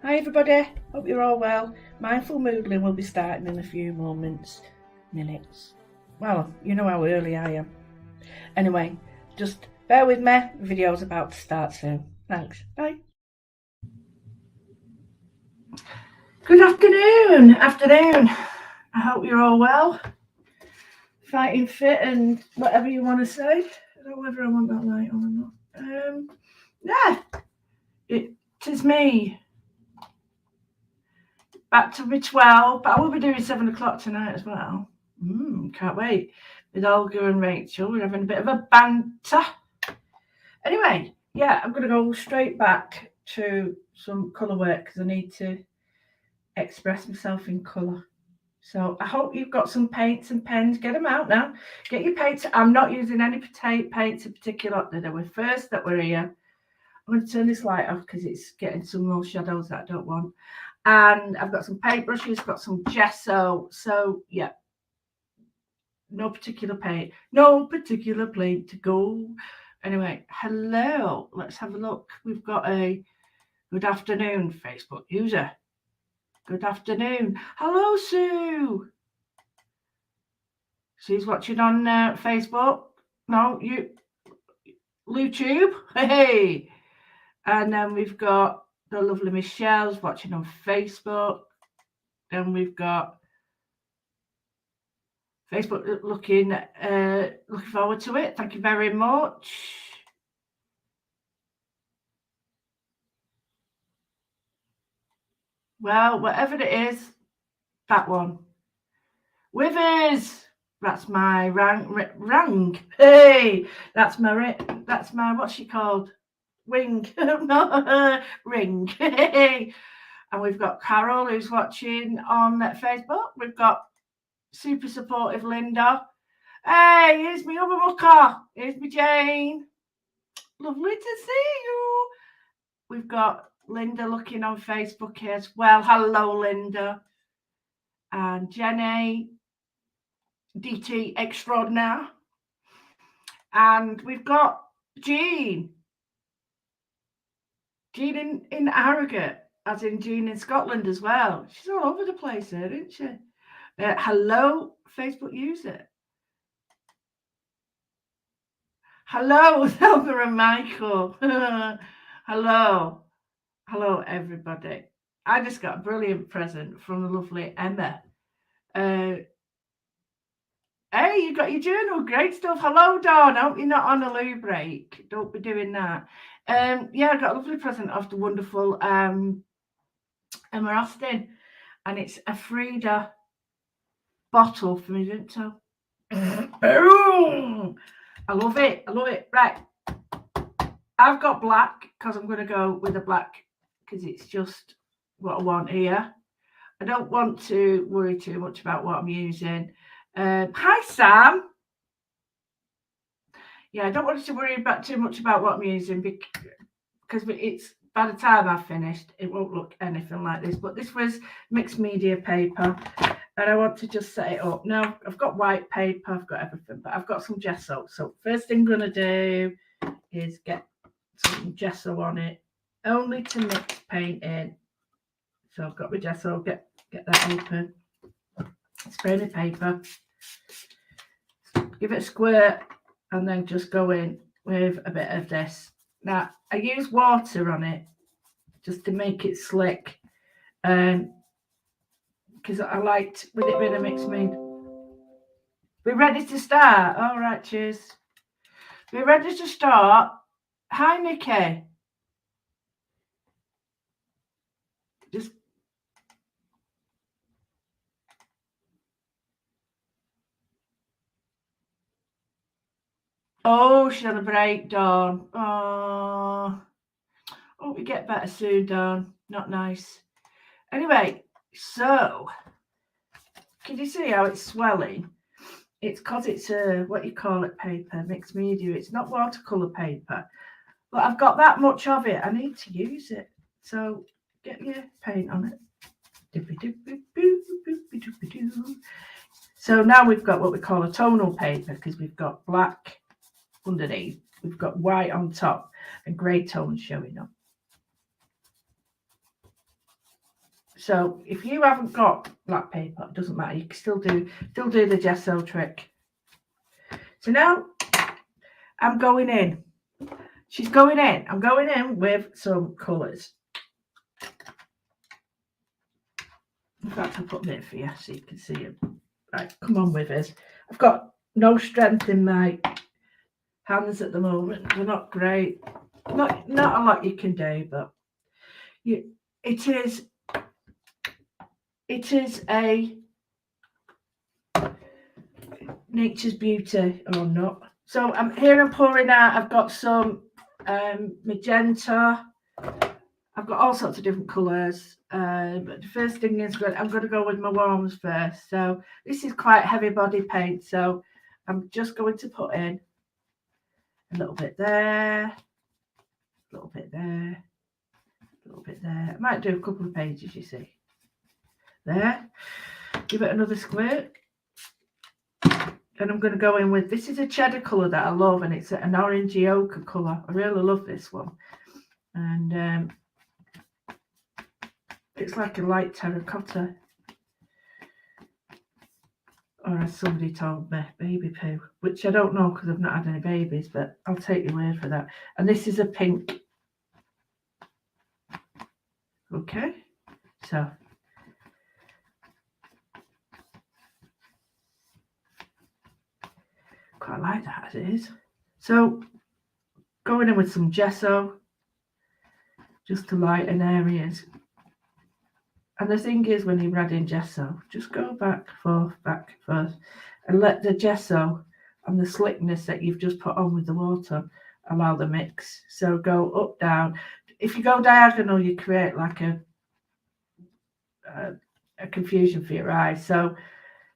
Hi everybody, hope you're all well. Mindful moodling will be starting in a few minutes. Well, you know how early I am. Anyway, just bear with me, the video's about to start soon. Thanks, bye. Good afternoon. I hope you're all well. Fighting fit and whatever you want to say. I don't know whether I want that light on or not. Yeah, it is me. Back to my 12, but I will be doing 7 o'clock tonight as well. Can't wait. With Olga and Rachel, we're having a bit of a banter. Anyway, yeah, I'm going to go straight back to some colour work because I need to express myself in colour. So I hope you've got some paints and pens. Get them out now. Get your paints. I'm not using any paints in particular. There were first that were here. I'm going to turn this light off because it's getting some more shadows that I don't want. And I've got some paintbrushes, got some gesso. So yeah, no particular paint, no particular place to go. Anyway, hello. Let's have a look. We've got a good afternoon Facebook user. Good afternoon. Hello, Sue. She's watching on Facebook. No, YouTube. Hey. And then we've got the lovely Michelle's watching on Facebook. Then we've got Facebook looking forward to it. Thank you very much. Well, whatever it is, that one. Withers. That's my rang. Hey, that's my what's she called? Wing. No, ring. Hey. And we've got Carol who's watching on Facebook. We've got super supportive Linda. Hey, here's my other mucker. Here's my Jane. Lovely to see you. We've got Linda looking on Facebook here as well. Hello, Linda. And Jenny, DT extraordinaire. And we've got Jean. Jean in Harrogate, as in Jean in Scotland as well. She's all over the place here, isn't she? Hello, Facebook user. Hello, Thelma and Michael. Hello, everybody. I just got a brilliant present from the lovely Emma. Hey, you got your journal. Great stuff. Hello, Dawn. I hope you're not on a loo break. Don't be doing that. Yeah, I got a lovely present of the wonderful Emma Austin. And it's a Frida bottle for me, didn't I? Boom! I love it. Right. I've got black because I'm going to go with a black because it's just what I want here. I don't want to worry too much about what I'm using. Hi, Sam. Yeah, I don't want to worry about too much about what I'm using because it's by the time I've finished, it won't look anything like this. But this was mixed media paper, and I want to just set it up. Now, I've got white paper, I've got everything, but I've got some gesso. So first thing I'm going to do is get some gesso on it, only to mix paint in. So I've got my gesso, get that open, spray the paper, give it a squirt, and then just go in with a bit of this. Now, I use water on it just to make it slick, because I liked with it being a mixed media. We're ready to start. All right, cheers. We're ready to start. Hi, Nikki. Just she had a breakdown. Oh, hope you get better soon, Dawn. Not nice. Anyway, so can you see how it's swelling? It's because it's a what you call it paper, mixed media. It's not watercolor paper, but I've got that much of it. I need to use it. So get your paint on it. So now we've got what we call a tonal paper because we've got black underneath, we've got white on top, and grey tones showing up. So if you haven't got black paper, it doesn't matter. You can still do the gesso trick. So now I'm going in. She's going in. I'm going in with some colours. In fact, I'll put them in for you so you can see them. Right, come on with us. I've got no strength in my hands at the moment. They're not great. Not a lot you can do, but it is a nature's beauty or not. So I'm pouring out. I've got some magenta. I've got all sorts of different colours. But the first thing is I'm going to go with my warms first. So this is quite heavy body paint. So I'm just going to put in a little bit there, a little bit there, a little bit there. I might do a couple of pages, you see. There. Give it another squirt. And I'm going to go in with, this is a cheddar colour that I love, and it's an orangey ochre colour. I really love this one. And it's like a light terracotta. Or as somebody told me, baby poo, which I don't know because I've not had any babies, but I'll take your word for that. And this is a pink. Okay, so quite like that as it is. So going in with some gesso just to lighten areas. And the thing is, when you're adding gesso, just go back, forth, and let the gesso and the slickness that you've just put on with the water allow the mix. So go up, down. If you go diagonal, you create like a confusion for your eyes. So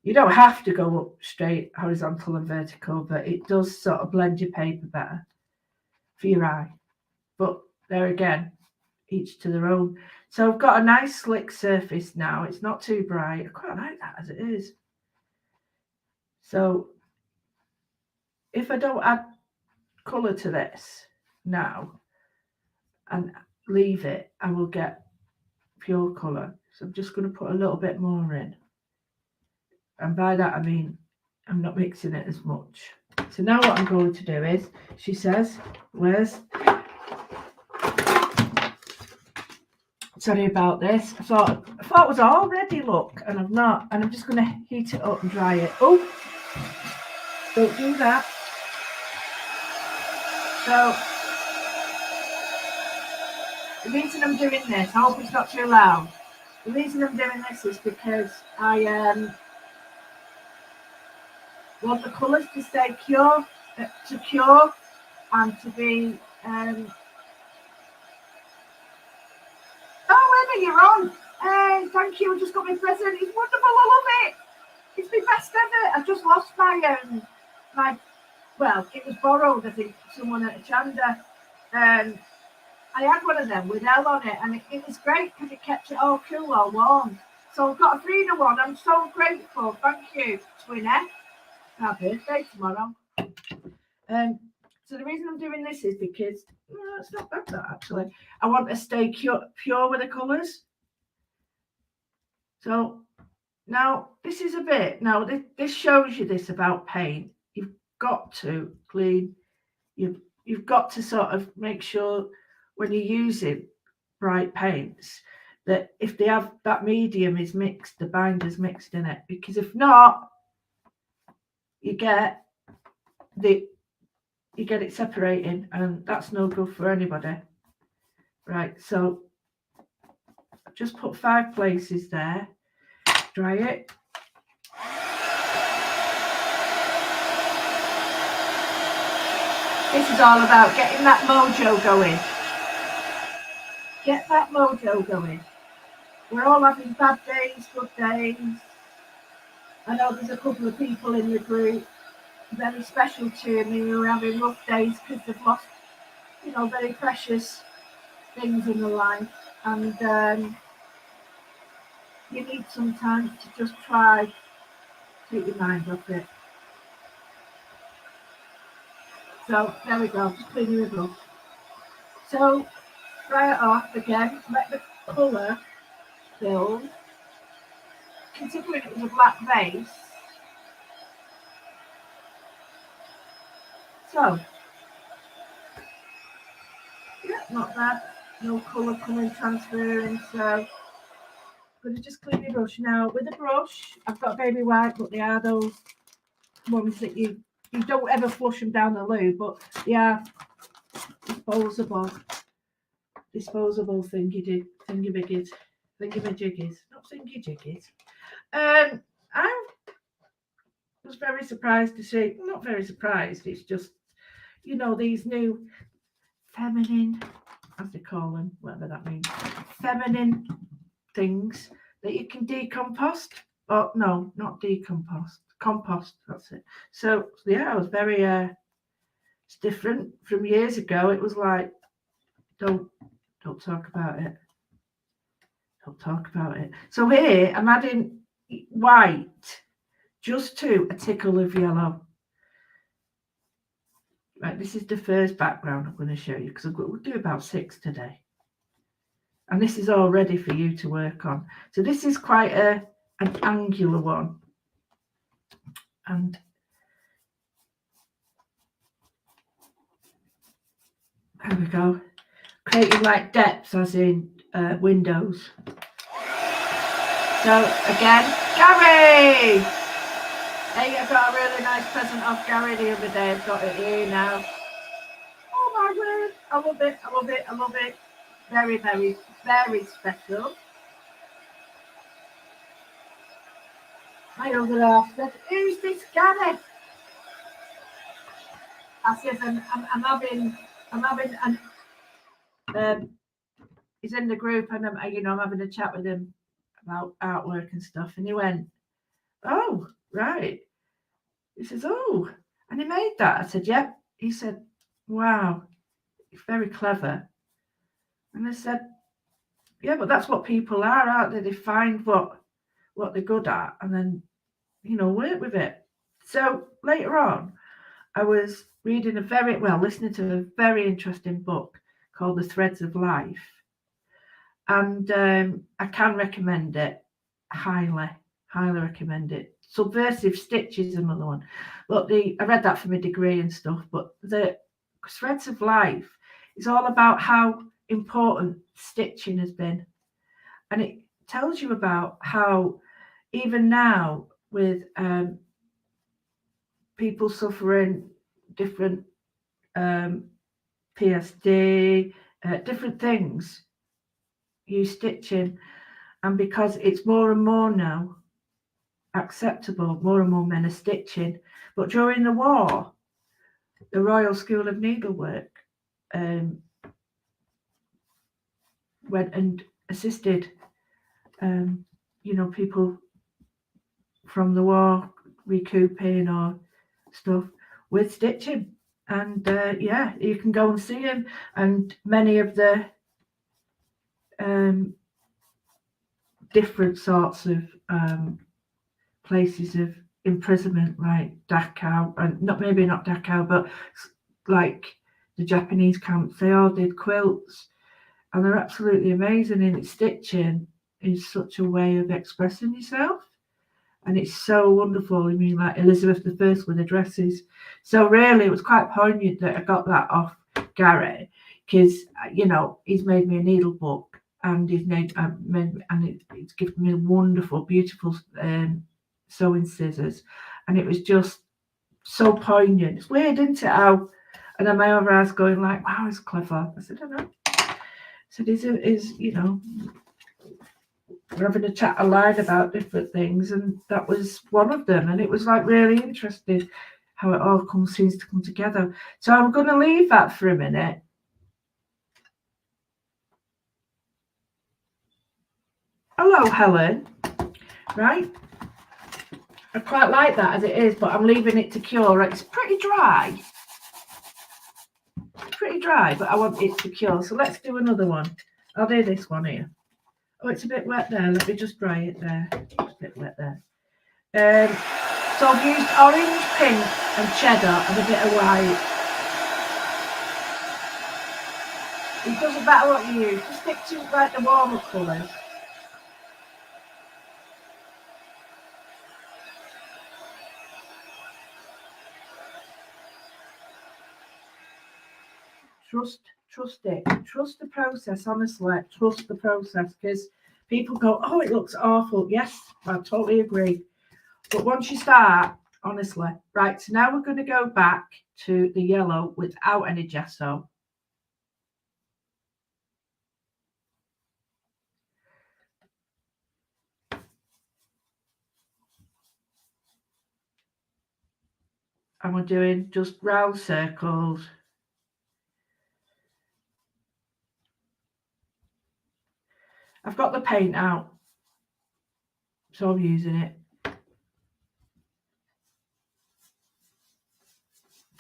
you don't have to go up straight, horizontal and vertical, but it does sort of blend your paper better for your eye. But there again, each to their own. So I've got a nice slick surface now. It's not too bright. I quite like that as it is. So if I don't add colour to this now and leave it, I will get pure colour. So I'm just going to put a little bit more in. And by that I mean I'm not mixing it as much. So now what I'm going to do is, she says, sorry about this. I thought it was all ready, look, and I'm not. And I'm just going to heat it up and dry it. Oh, don't do that. So the reason I'm doing this, I hope it's not too loud. The reason I'm doing this is because I want the colours to stay cure and to be oh, Emma, you're on. Hey, thank you. I just got my present. It's wonderful. I love it. It's my best ever. I just lost my well, it was borrowed, I think, someone at a Chanda. I had one of them with L on it, and it was great because it kept it all cool, all warm. So I've got a 3-in-1. I'm so grateful. Thank you, Twinette. Our birthday tomorrow. So the reason I'm doing this is because it's not bad, that actually. I want to stay pure with the colours. So now this is a bit. Now this shows you this about paint. You've got to clean. You've got to sort of make sure when you're using bright paints that if they have that medium is mixed, the binder's mixed in it. Because if not, you get it separating, and that's no good for anybody. Right, so I've just put 5 places there. Dry it. This is all about getting that mojo going. Get that mojo going. We're all having bad days, good days. I know there's a couple of people in the group very special to me who are having rough days because they've lost, very precious things in their life, and you need some time to just try to take your mind off it. So there we go, just clean your brush. So dry it off again, let the colour film, considering it was a black base. So, yeah, not bad. No colour coming transferring, so I'm going to just clean the brush. Now, with a brush, I've got baby white, but they are those ones that you don't ever flush them down the loo, but they are disposable thingy-biggies, not thingy-jiggies. I was very surprised to see, not very surprised, it's just, you know, these new feminine, as they call them, whatever that means, feminine things that you can decompost. Oh, no, not decompost, compost, that's it. So, yeah, I was very, it's different from years ago. It was like, don't talk about it. Don't talk about it. So here, I'm adding white just to a tickle of yellow. Right, this is the first background I'm going to show you because we'll do about 6 today. And this is all ready for you to work on. So this is quite an angular one. And there we go. Creating like depths as in windows. So again, Gary! Hey, I got a really nice present off Gary the other day. I've got it here now. Oh my word. I love it. I love it. I love it. Very, very, very special. My other half said, who's this Gary? I said, I'm having an he's in the group and I'm having a chat with him about artwork and stuff. And he went, oh, right. He says, oh, and he made that. I said, yep. He said, wow, it's very clever. And I said, yeah, but that's what people are, aren't they? They find what they're good at and then, work with it. So later on, I was listening to a very interesting book called The Threads of Life. And I can recommend it. Highly recommend it. Subversive Stitch is another one. Look, I read that for my degree and stuff, but the Threads of Life is all about how important stitching has been. And it tells you about how even now with people suffering different PSD, different things, use stitching. And because it's more and more now acceptable, more and more men are stitching. But during the war, the Royal School of Needlework went and assisted, people from the war recouping or stuff with stitching. And you can go and see them. And many of the different sorts of places of imprisonment, like Dachau, and not Dachau, but like the Japanese camps, they all did quilts, and they're absolutely amazing. And stitching is such a way of expressing yourself, and it's so wonderful. I mean, like Elizabeth I with the dresses. So really, it was quite poignant that I got that off Gary, because he's made me a needle book, and it's given me wonderful, beautiful sewing scissors, and it was just so poignant. It's weird, isn't it? How, and then my other eyes going like, wow, it's clever. I said, I know. So this is we're having a chat aloud about different things, and that was one of them. And it was like really interesting how it all seems to come together. So I'm going to leave that for a minute. Hello, Helen. Right. I quite like that as it is, but I'm leaving it to cure. It's pretty dry. But I want it to cure. So let's do another one. I'll do this one here. Oh, it's a bit wet there. Let me just dry it there. It's a bit wet there. So I've used orange, pink and cheddar and a bit of white. It doesn't matter what you use. Just stick to like the warmer colours. Trust it. Trust the process, honestly. Trust the process, because people go, oh, it looks awful. Yes, I totally agree. But once you start, honestly. Right, so now we're going to go back to the yellow without any gesso. And we're doing just round circles. I've got the paint out, so I'm using it.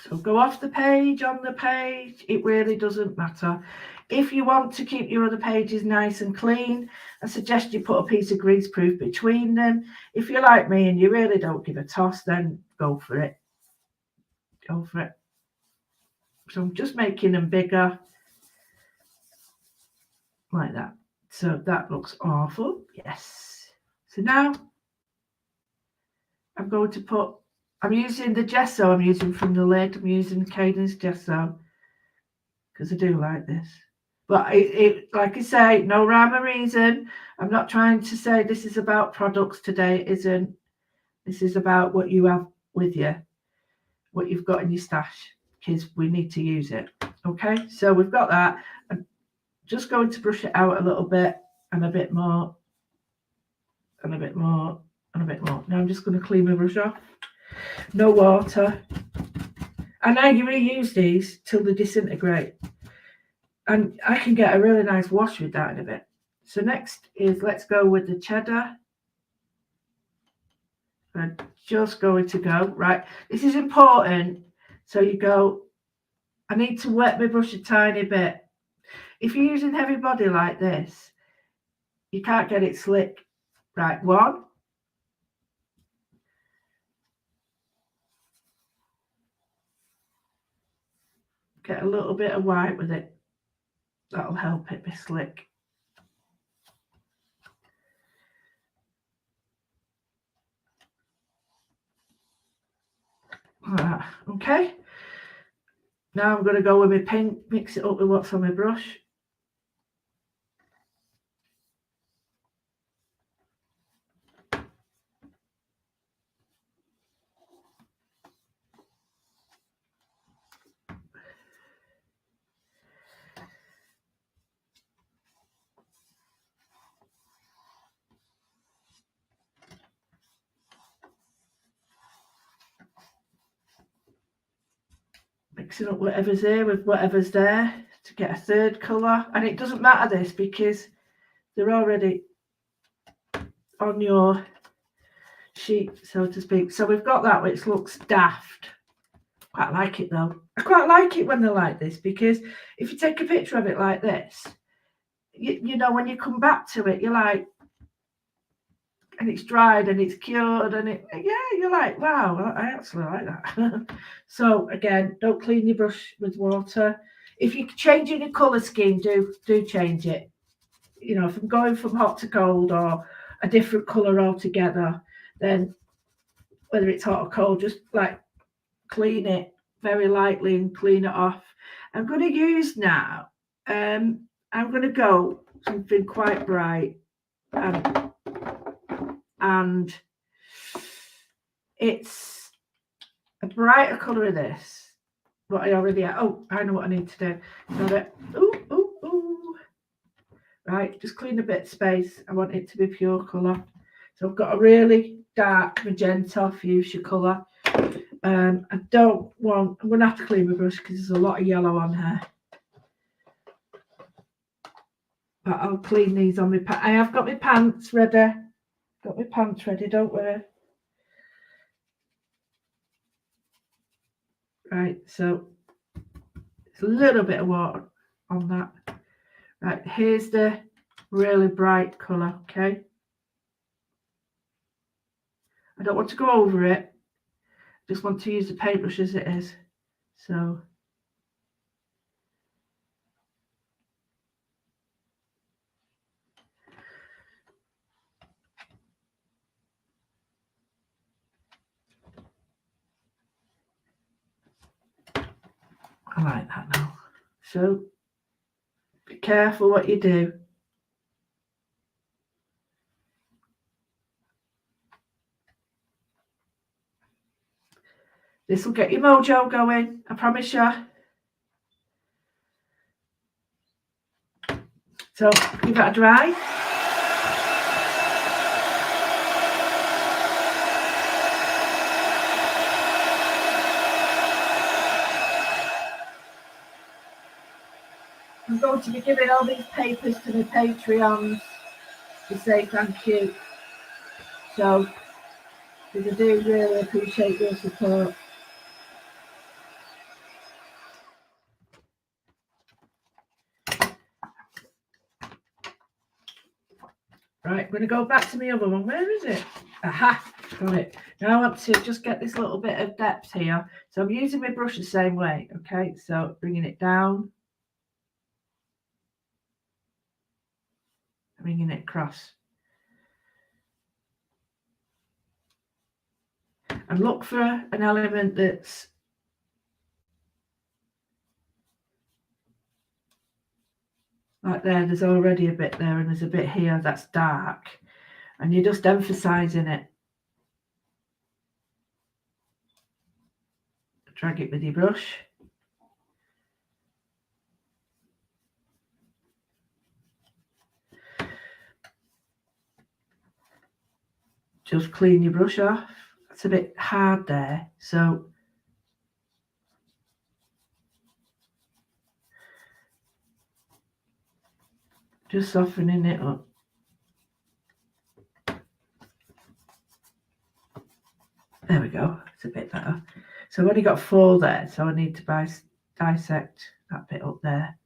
So go off the page, on the page, it really doesn't matter. If you want to keep your other pages nice and clean, I suggest you put a piece of greaseproof between them. If you're like me and you really don't give a toss, then go for it. Go for it. So I'm just making them bigger, like that. So that looks awful. Yes. So now I'm going to put, I'm using the gesso I'm using from the lid. I'm using Cadence gesso because I do like this. But it, like I say, no rhyme or reason. I'm not trying to say this is about products today. It isn't. This is about what you have with you, what you've got in your stash, because we need to use it. Okay, so we've got that. I'm just going to brush it out a little bit, and a bit more, and a bit more, and a bit more. Now I'm just going to clean my brush off. No water. And now you reuse these till they disintegrate. And I can get a really nice wash with that in a bit. So next is, let's go with the cheddar. I'm just going to go, right, this is important. So you go, I need to wet my brush a tiny bit. If you're using heavy body like this, you can't get it slick. Right, one. Get a little bit of white with it. That'll help it be slick. Okay. Now I'm going to go with my pink, mix it up with what's on my brush. Mixing up whatever's here with whatever's there to get a third colour. And it doesn't matter this because they're already on your sheet, so to speak. So we've got that, which looks daft. Quite like it though. I quite like it when they're like this, because if you take a picture of it like this, you know, when you come back to it, you're like, and it's dried and it's cured and it, yeah, you're like, wow, I actually like that. So again, don't clean your brush with water. If you're changing your colour scheme, do change it. You know, if I'm going from hot to cold or a different colour altogether, then whether it's hot or cold, just like clean it very lightly and clean it off. I'm going to use now, I'm going to go something quite bright, and it's a brighter colour of this, but I already have. Oh, I know what I need to do. Got it. Ooh. Right, just clean a bit of space. I want it to be pure colour. So I've got a really dark magenta fuchsia colour. I don't want, I'm going to have to clean my brush because there's a lot of yellow on here. But I'll clean these on my pants. I have got my pants ready. Don't worry. Right, so it's a little bit of water on that. Right, here's the really bright colour, okay? I don't want to go over it. I just want to use the paintbrush as it is. So I like that now. So be careful what you do. This will get your mojo going, I promise you. So give that a dry. I'm going to be giving all these papers to the Patreons to say thank you. So, because I do really appreciate your support. Right, I'm going to go back to my other one. Where is it? Aha, got it. Now I want to just get this little bit of depth here. So I'm using my brush the same way, okay? So bringing it down. Bringing it across. And look for an element that's like there's already a bit there and there's a bit here that's dark. And you're just emphasising it. Drag it with your brush. Just clean your brush off. It's a bit hard there, so just softening it up. There we go, it's a bit better. So I've only got 4 there, so I need to dissect that bit up there.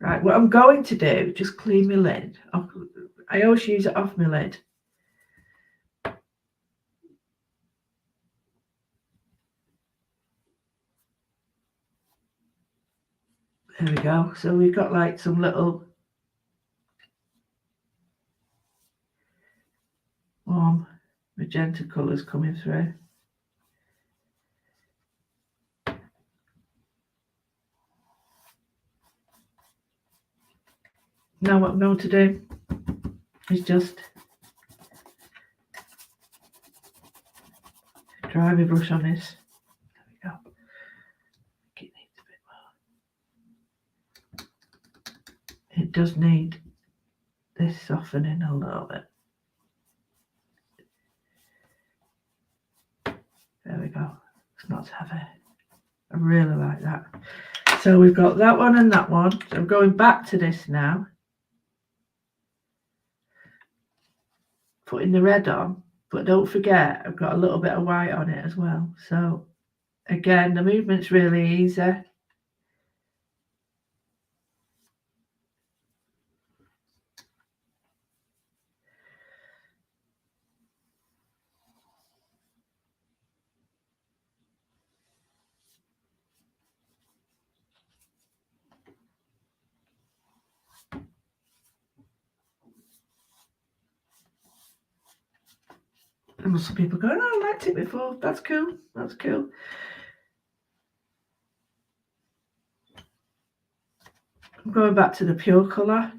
Right, what I'm going to do, just clean my lid. I always use it off my lid. There we go. So we've got like some little warm magenta colours coming through. Now what I'm going to do is just dry my brush on this. There we go. It needs a bit more. It does need this softening a little bit. There we go. It's not heavy. I really like that. So we've got that one and that one. So I'm going back to this now. Putting the red on, but don't forget I've got a little bit of white on it as well. So again, the movement's really easy. And some people going, oh, I liked it before. That's cool. That's cool. I'm going back to the pure colour.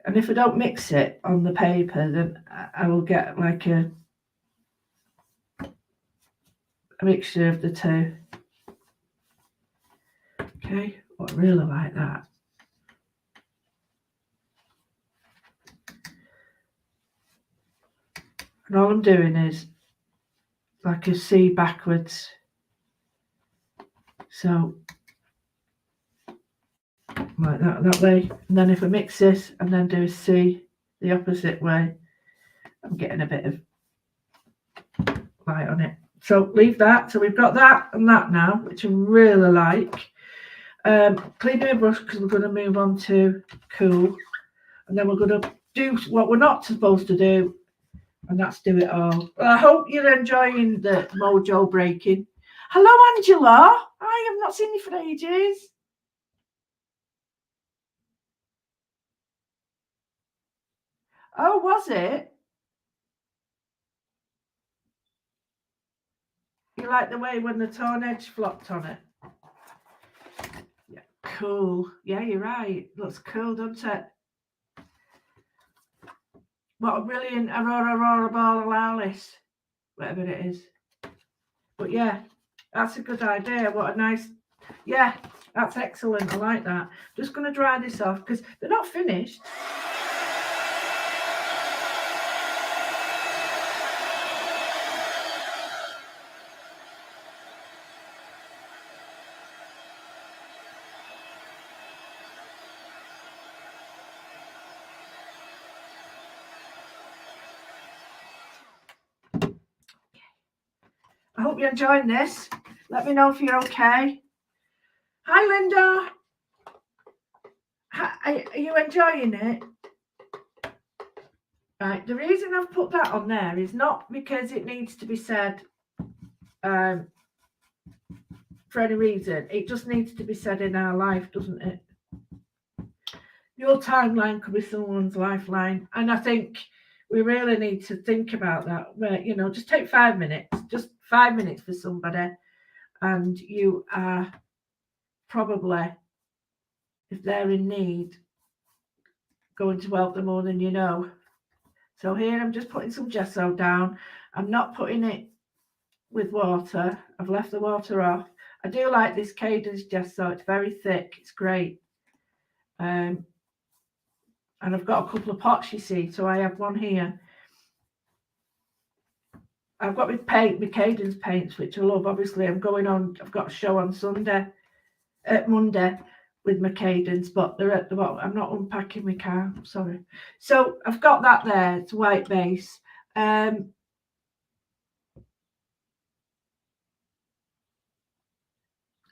And if I don't mix it on the paper, then I will get like a mixture of the two. Okay, I really like that. And all I'm doing is like a C backwards. So like that way. And then if I mix this and then do a C the opposite way, I'm getting a bit of light on it. So leave that. So we've got that and that now, which I really like. Clean your brush because we're going to move on to cool. And then we're going to do what we're not supposed to do, and that's do it all. Well, I hope you're enjoying the mojo breaking. Hello, Angela. I have not seen you for ages. Oh, was it? you like the way when the torn edge flopped on it? Yeah, cool. Yeah, you're right. Looks cool, doesn't it? What a brilliant Aurora Borealis, whatever it is. But yeah, that's a good idea. What a nice, yeah, that's excellent. I like that. Just going to dry this off because they're not finished. I hope you're enjoying this. Let me know if you're okay. Hi, Linda. Are you enjoying it? Right. The reason I've put that on there is not because it needs to be said for any reason. It just needs to be said in our life, doesn't it? Your timeline could be someone's lifeline. And I think we really need to think about that. Where, you know, just take 5 minutes, just 5 minutes for somebody. And you are probably, if they're in need, going to help them more than you know. So here I'm just putting some gesso down. I'm not putting it with water. I've left the water off. I do like this Cadence gesso. It's very thick. It's great. And I've got a couple of pots, you see. So I have one here. I've got my Cadence paints, which I love. Obviously, I've got a show on Monday with my Cadence, but they're at the bottom. I'm not unpacking my car. Sorry. So I've got that there. It's a white base.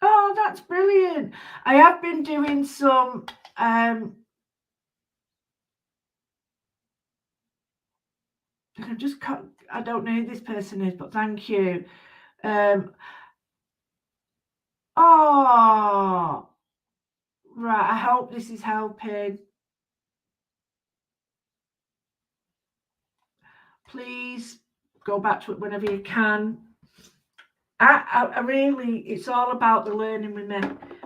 Oh, that's brilliant. I have been doing some I don't know who this person is, but thank you. Oh, right. I hope this is helping. Please go back to it whenever you can. I really, it's all about the learning with me.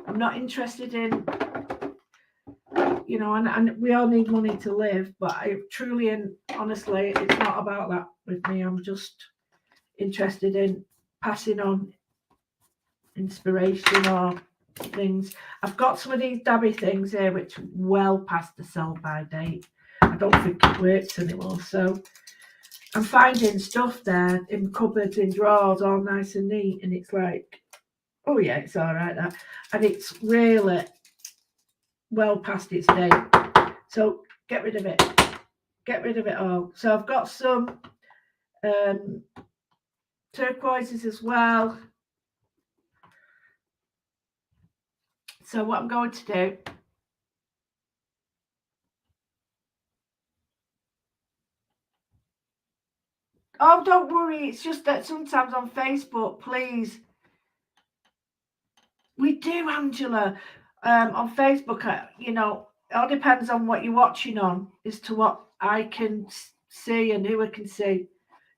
I'm not interested in, you know, and we all need money to live, but I truly and honestly, it's not about that with me. I'm just interested in passing on inspiration or things. I've got some of these dabby things here which are well past the sell-by date. I don't think it works anymore, so I'm finding stuff there in cupboards, in drawers, all nice and neat, and it's like, oh yeah, it's all right, that. And it's really well past its date. So get rid of it. Get rid of it all. So I've got some turquoises as well. So what I'm going to do, oh, don't worry, it's just that sometimes on Facebook, please, we do, Angela, on Facebook, you know, it all depends on what you're watching on as to what I can see and who I can see.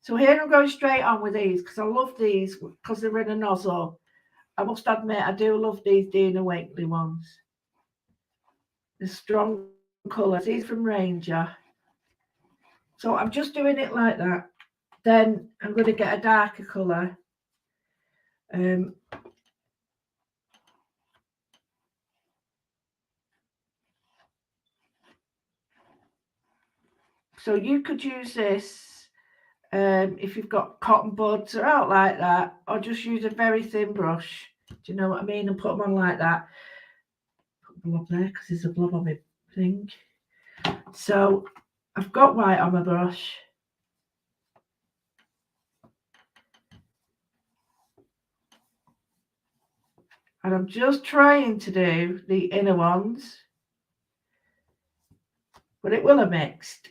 So here I'm going straight on with these because I love these because they're in a nozzle. I must admit, I do love these Dina Wakeley ones. The strong colours. These from Ranger. So I'm just doing it like that. Then I'm going to get a darker colour. So you could use this if you've got cotton buds or out like that, or just use a very thin brush. Do you know what I mean? And put them on like that. Put a blob there because there's a blob on my thing. So I've got white on my brush. And I'm just trying to do the inner ones, but it will have mixed.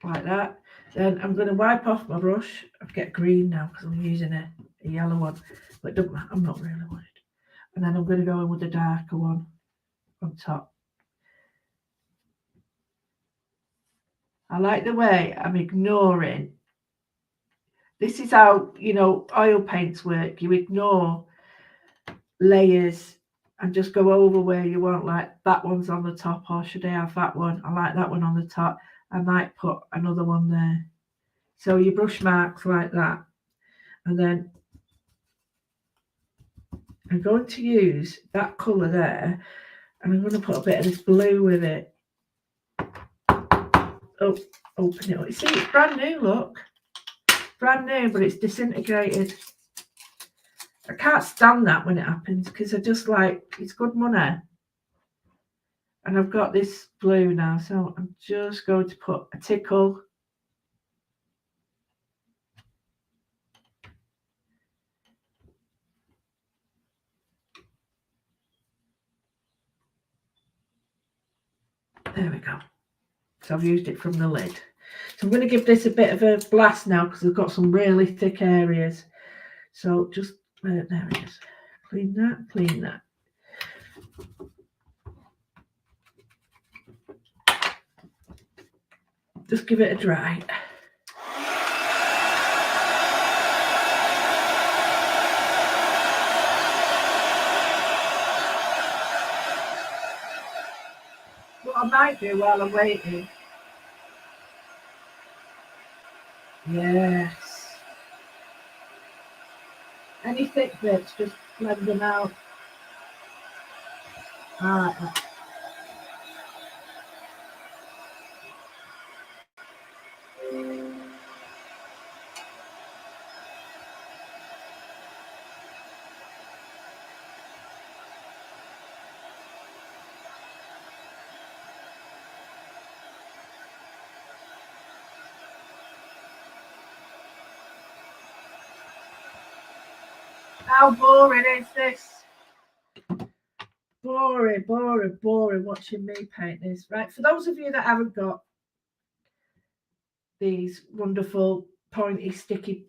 Like that. Then I'm going to wipe off my brush. I'll get green now because I'm using a yellow one, but don't, I'm not really worried. And then I'm going to go in with the darker one on top. I like the way I'm ignoring This is how, you know, oil paints work. You ignore layers and just go over where you want, like that one's on the top, or should I have that one? I like that one on the top. I might put another one there. So you brush marks like that. And then I'm going to use that colour there, and I'm going to put a bit of this blue with it. Oh, open it up. You see, it's brand new, look. Brand new, but it's disintegrated. I can't stand that when it happens, because I just like, it's good money. And I've got this blue now, so I'm just going to put a tickle. There we go. So I've used it from the lid. So I'm going to give this a bit of a blast now, because I've got some really thick areas. So just, there it is. Clean that, clean that. Just give it a dry. What I might do while I'm waiting. Yes. Any thick bits, just blend them out. Alright. How boring is this? Boring, boring, boring watching me paint this. Right, for those of you that haven't got these wonderful pointy sticky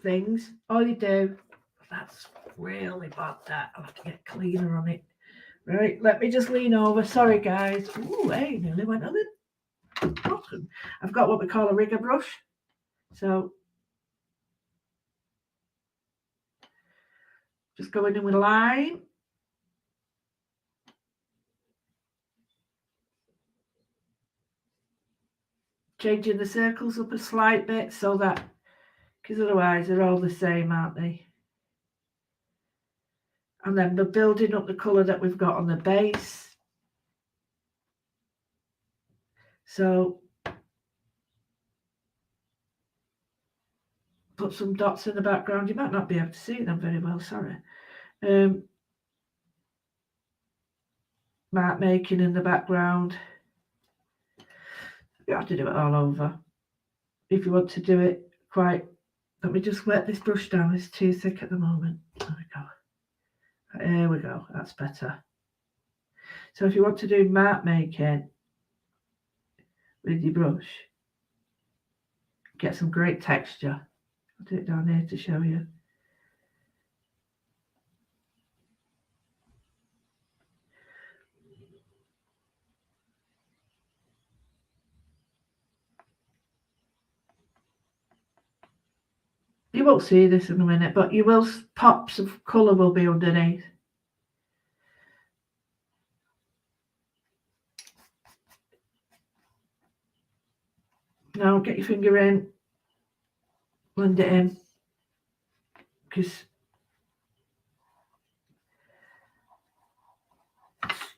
things, all you do, that's really bad, that I'll have to get cleaner on it. Right, let me just lean over. Sorry guys. Ooh, hey, nearly went on it. I've got what we call a rigger brush. So just going in with a line. Changing the circles up a slight bit so that, because otherwise they're all the same, aren't they? And then we're building up the colour that we've got on the base. So put some dots in the background. You might not be able to see them very well, sorry. Mark making in the background. You have to do it all over. If you want to do it quite, let me just wet this brush down. It's too thick at the moment. There we go. There we go. That's better. So if you want to do mark making with your brush, get some great texture. I'll do it down here to show you. You won't see this in a minute, but you will, pops of colour will be underneath. Now get your finger in, blend it in, because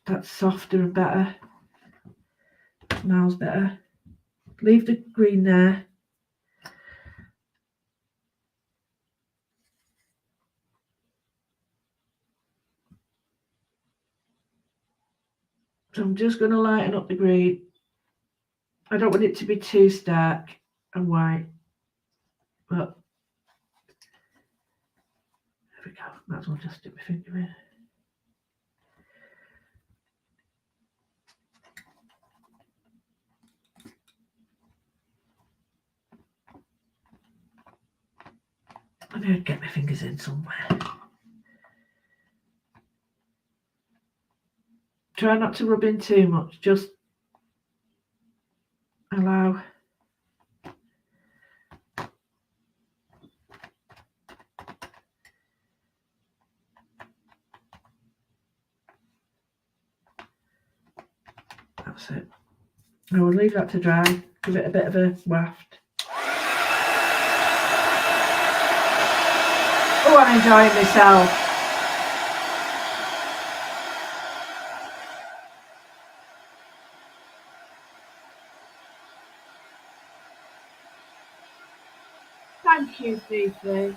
that's softer and better. Smells better. Leave the green there. So I'm just going to lighten up the green. I don't want it to be too stark and white, but there we go. Might as well just stick my finger in. I'm going to get my fingers in somewhere. Try not to rub in too much, just allow That's it. I will leave that to dry, give it a bit of a waft. Oh, I'm enjoying myself. Thank you, Fifi.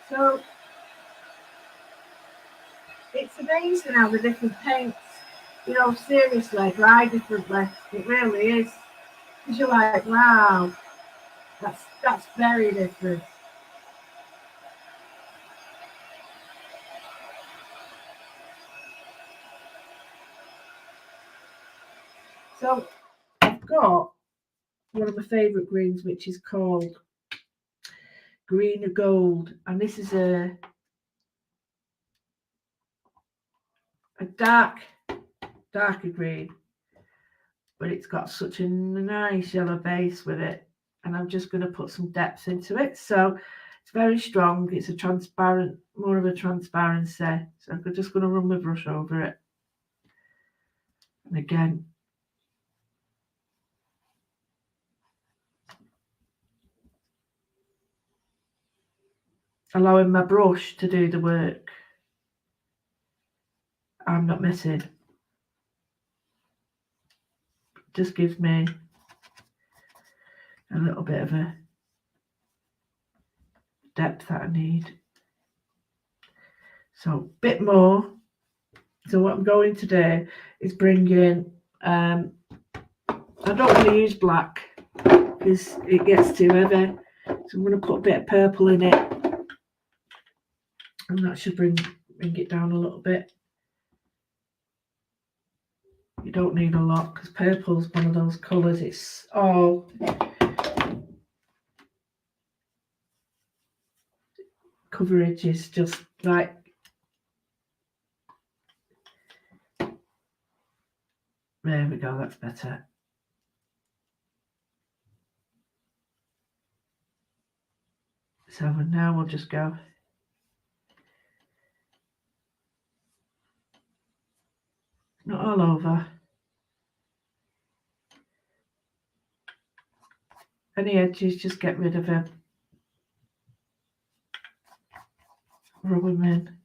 So it's amazing how the different paints, you know, seriously dry differently. It really is. Because you're like, wow, that's very different. So I've got one of my favourite greens, which is called Green of Gold, and this is a darker green, but it's got such a nice yellow base with it, and I'm just going to put some depth into it. So it's very strong. It's a transparent, more of a transparency. So I'm just going to run my brush over it, and again, allowing my brush to do the work. I'm not messing. Just gives me a little bit of a depth that I need. So a bit more. So what I'm going to do is bring in, I don't want to use black because it gets too heavy. So I'm going to put a bit of purple in it, and that should bring it down a little bit. You don't need a lot because purple's one of those colours. It's all coverage is just like there we go. That's better. So now we'll just go. Not all over. Any edges, just get rid of them. Rub them in.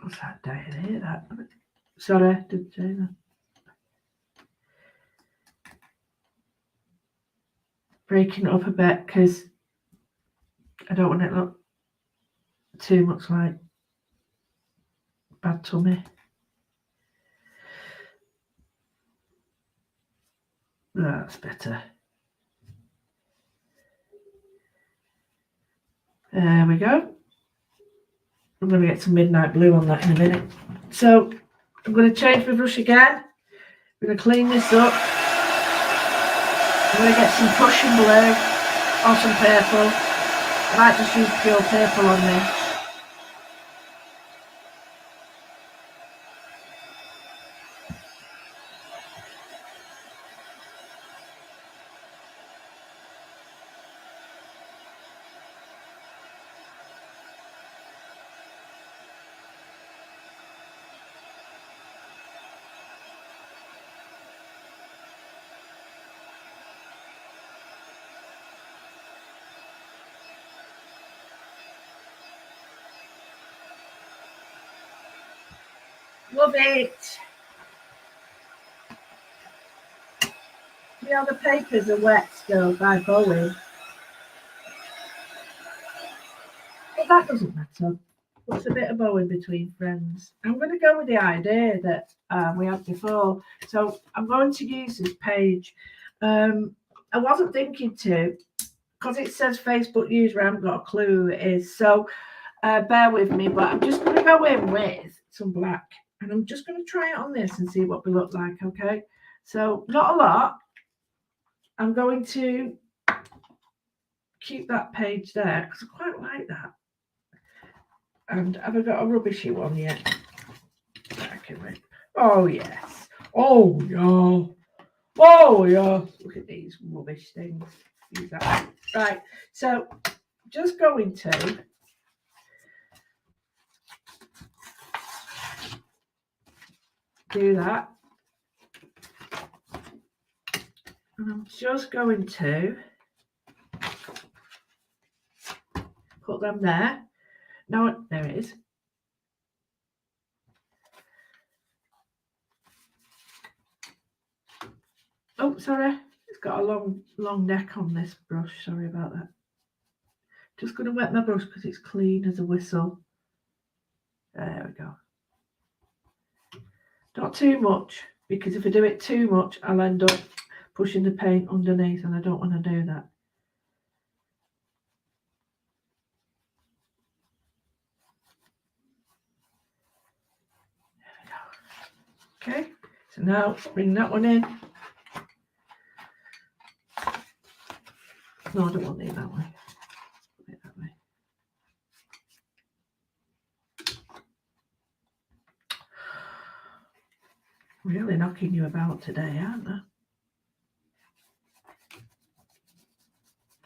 What's that down here? That. Sorry, I didn't say that. Breaking it up a bit because I don't want it to look too much like bad tummy. That's better. There we go. I'm going to get some midnight blue on that in a minute. So I'm going to change my brush again. I'm going to clean this up. I'm going to get some Prussian blue or some purple. I might just use pure purple on this. Love it. You know, the papers are wet still by Bowie. But that doesn't matter. What's a bit of Bowie between friends? I'm going to go with the idea that we had before. So I'm going to use this page. I wasn't thinking to, because it says Facebook user, I haven't got a clue who it is. So bear with me, but I'm just going to go in with some black. And I'm just going to try it on this and see what we look like, okay? So not a lot. I'm going to keep that page there because I quite like that. And have I got a rubbishy one yet? I can rip. Oh, yes. Oh, yeah. Oh, yeah. Look at these rubbish things. Use that. Right. So, just going to do that. And I'm just going to put them there. Now, there it is. Oh, sorry. It's got a long neck on this brush. Sorry about that. Just going to wet my brush because it's clean as a whistle. There we go. Not too much, because if I do it too much, I'll end up pushing the paint underneath, and I don't want to do that. There we go. Okay, so now bring that one in. No, I don't want it that way. Put it that way. Really knocking you about today, aren't I?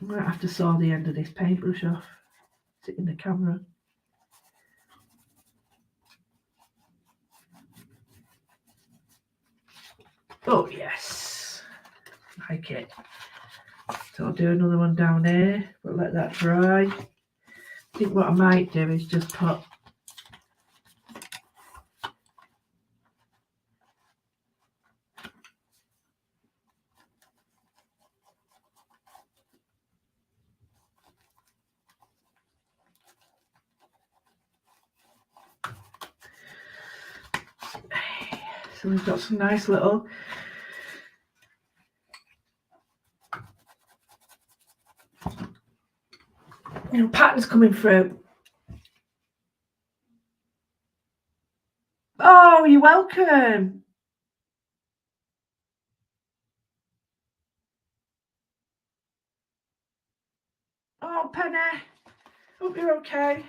I'm going to have to saw the end of this paintbrush off. Sit in the camera. Oh, yes. Like it. So I'll do another one down here, but let that dry. I think what I might do is just put so we've got some nice little patterns coming through. Oh, you're welcome. Oh, Penny, hope you're okay.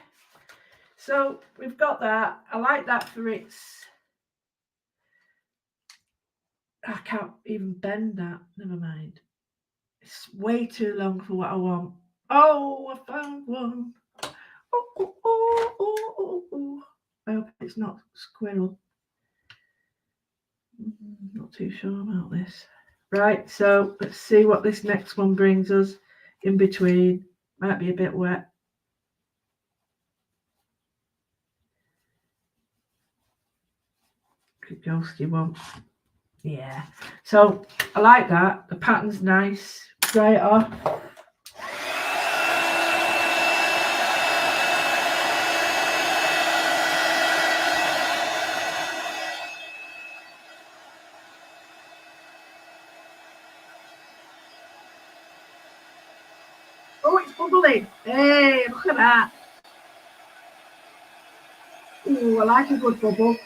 So we've got that. I like that for its. I can't even bend that. Never mind. It's way too long for what I want. Oh, I found one. Oh. I hope it's not squirrel. Not too sure about this. Right, so let's see what this next one brings us in between. Might be a bit wet. Good ghosty one. Yeah. So I like that. The pattern's nice. Dry it off. Oh, it's bubbling. Hey, look at that. Ooh, I like a good bubble.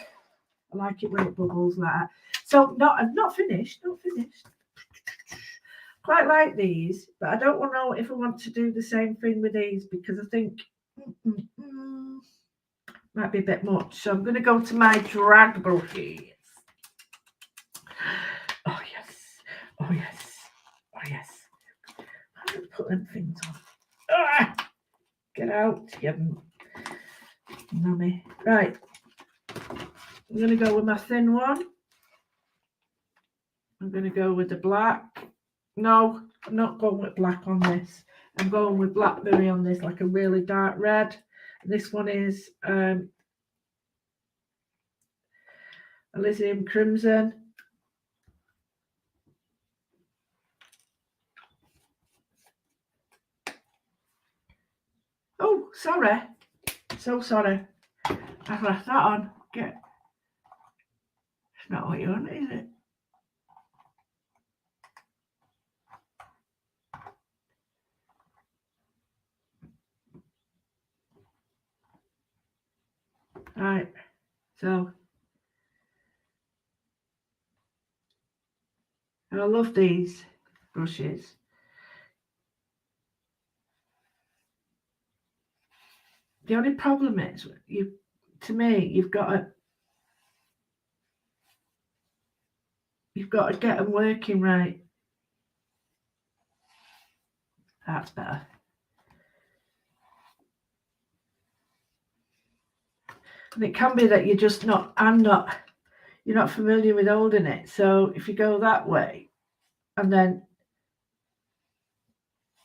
I like it when it bubbles like that. So I'm not finished. Not finished. Quite like these, but I don't know if I want to do the same thing with these because I think might be a bit much. So I'm going to go to my drag brushes. Oh yes. Oh yes. Oh yes. How do I put them things on? Ah! Get out, you mummy. Right. I'm going to go with my thin one. I'm going to go with the black. No, I'm not going with black on this. I'm going with blackberry on this, like a really dark red. This one is Elysium Crimson. Oh, sorry. So sorry. I've left that on. It's not what you want, is it? Right. So I love these brushes. The only problem is you've got to you've got to get them working right. That's better. And it can be that you're just not, you're not familiar with holding it. So if you go that way and then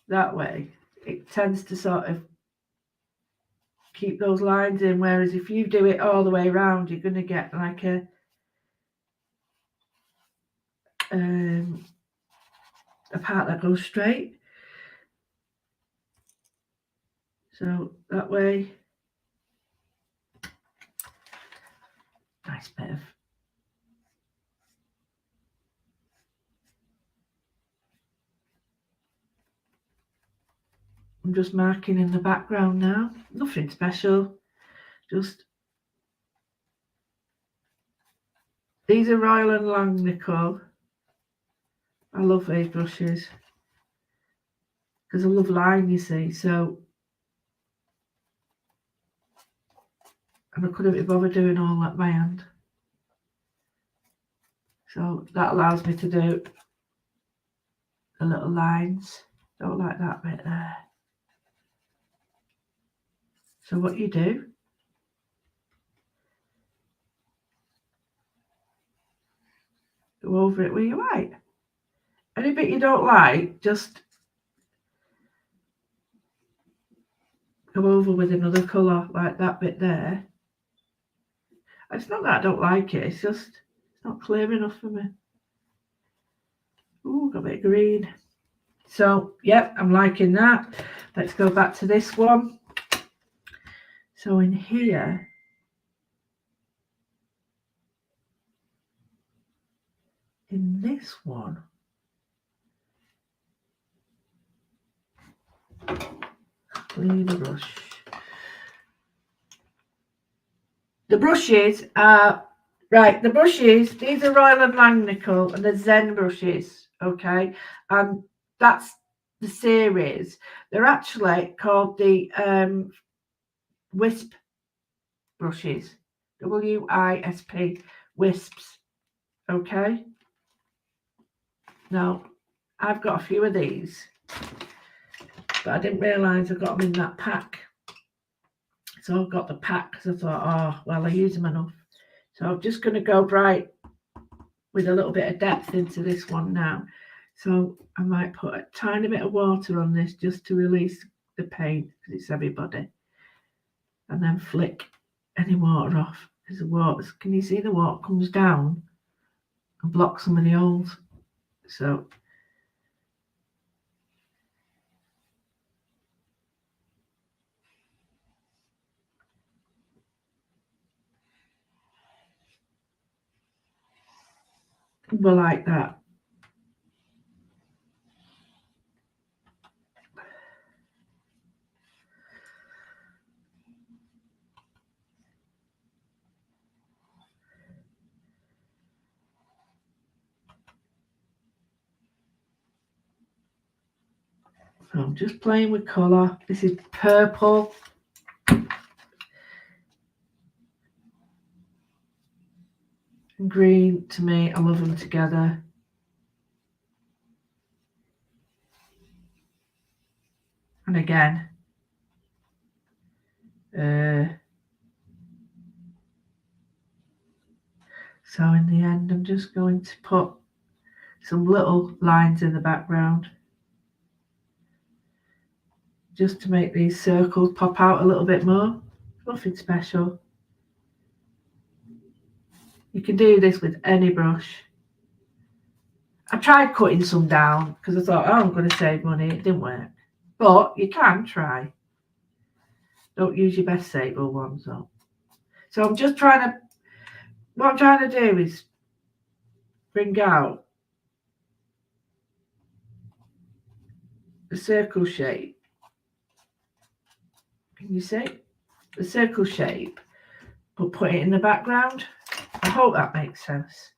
that way, it tends to sort of keep those lines in. Whereas if you do it all the way around, you're going to get like a part that goes straight. So that way, nice bit of I'm just marking in the background now. Nothing special. Just these are Royal and Langnickel. I love these brushes because I love line, you see. So, and I couldn't be bothered doing all that by hand. So that allows me to do the little lines. Don't like that bit there. So what you do, go over it with your white. Any bit you don't like, just go over with another colour, like that bit there. It's not that I don't like it, it's just it's not clear enough for me. Ooh, got a bit of green. So, yep, I'm liking that. Let's go back to this one. So in here, in this one, clean the brush. The brushes are, right, the brushes, these are Royal and Langnickel and the Zen brushes, okay? And that's the series. They're actually called the Wisp brushes, W-I-S-P, Wisps, okay? Now, I've got a few of these, but I didn't realise I got them in that pack. So I've got the pack because I thought, oh, well, I use them enough. So I'm just going to go bright with a little bit of depth into this one now. So I might put a tiny bit of water on this just to release the paint because it's everybody. And then flick any water off because the water, can you see the water comes down and blocks some of the holes? So we're like that. So I'm just playing with colour. This is purple. And green, to me, I love them together. And again, so in the end, I'm just going to put some little lines in the background just to make these circles pop out a little bit more. Nothing special. You can do this with any brush. I tried cutting some down because I thought, oh, I'm going to save money. It didn't work. But you can try. Don't use your best sable ones though. So I'm just trying to, what I'm trying to do is bring out the circle shape. Can you see? The circle shape, but put it in the background. I hope that makes sense.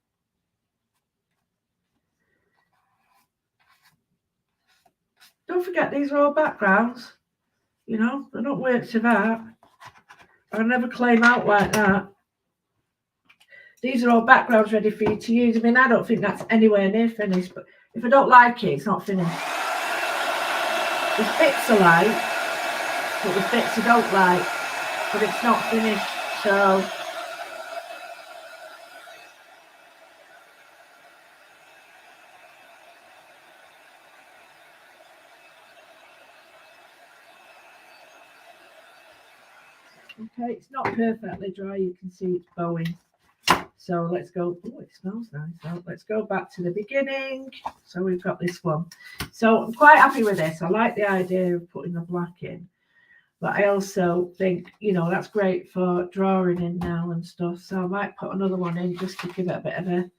Don't forget these are all backgrounds. You know, they're not works of art. I never claim out like that. these are all backgrounds ready for you to use. I mean, I don't think that's anywhere near finished, but if I don't like it, it's not finished. There's bits I like, but there's bits I don't like, but it's not finished, so okay, it's not perfectly dry, you can see it's bowing. So let's go. Oh, it smells nice. So let's go back to the beginning. So we've got this one. So I'm quite happy with this. I like the idea of putting the black in, but I also think, you know, that's great for drawing in now and stuff. So I might put another one in just to give it a bit of a.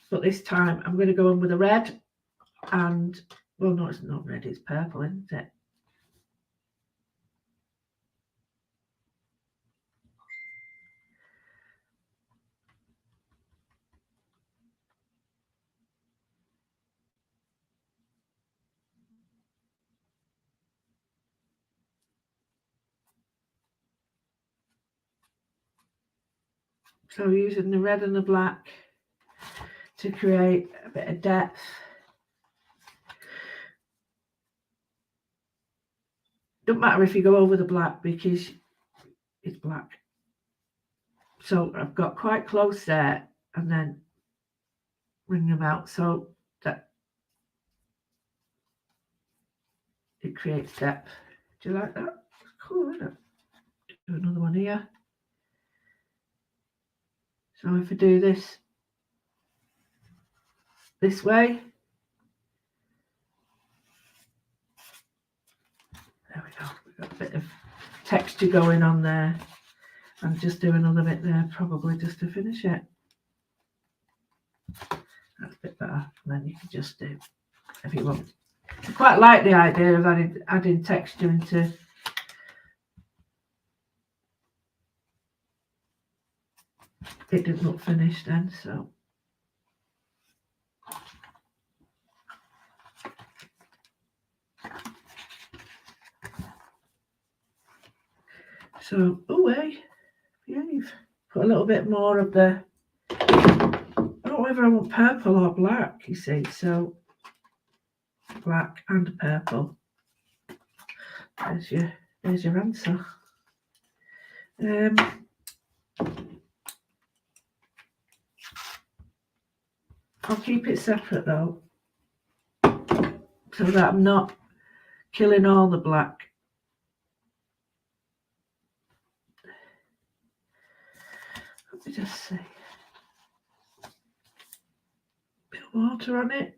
But this time I'm going to go in with a red, and well, no, it's not red. It's purple, isn't it? So using the red and the black to create a bit of depth. Don't matter if you go over the black because it's black. So I've got quite close there and then bring them out so that it creates depth. Do you like that? It's cool, isn't it? Do another one here. So if I do this way, there we go. We've got a bit of texture going on there. And just do another bit there, probably just to finish it. That's a bit better. And then you can just do if you want. I quite like the idea of adding texture into it. Didn't look finished then, so away. Yeah, you've put a little bit more of the. I don't know whether I want purple or black. You see, so black and purple. There's your answer. I'll keep it separate though, so that I'm not killing all the black. Let me just see. Bit of water on it.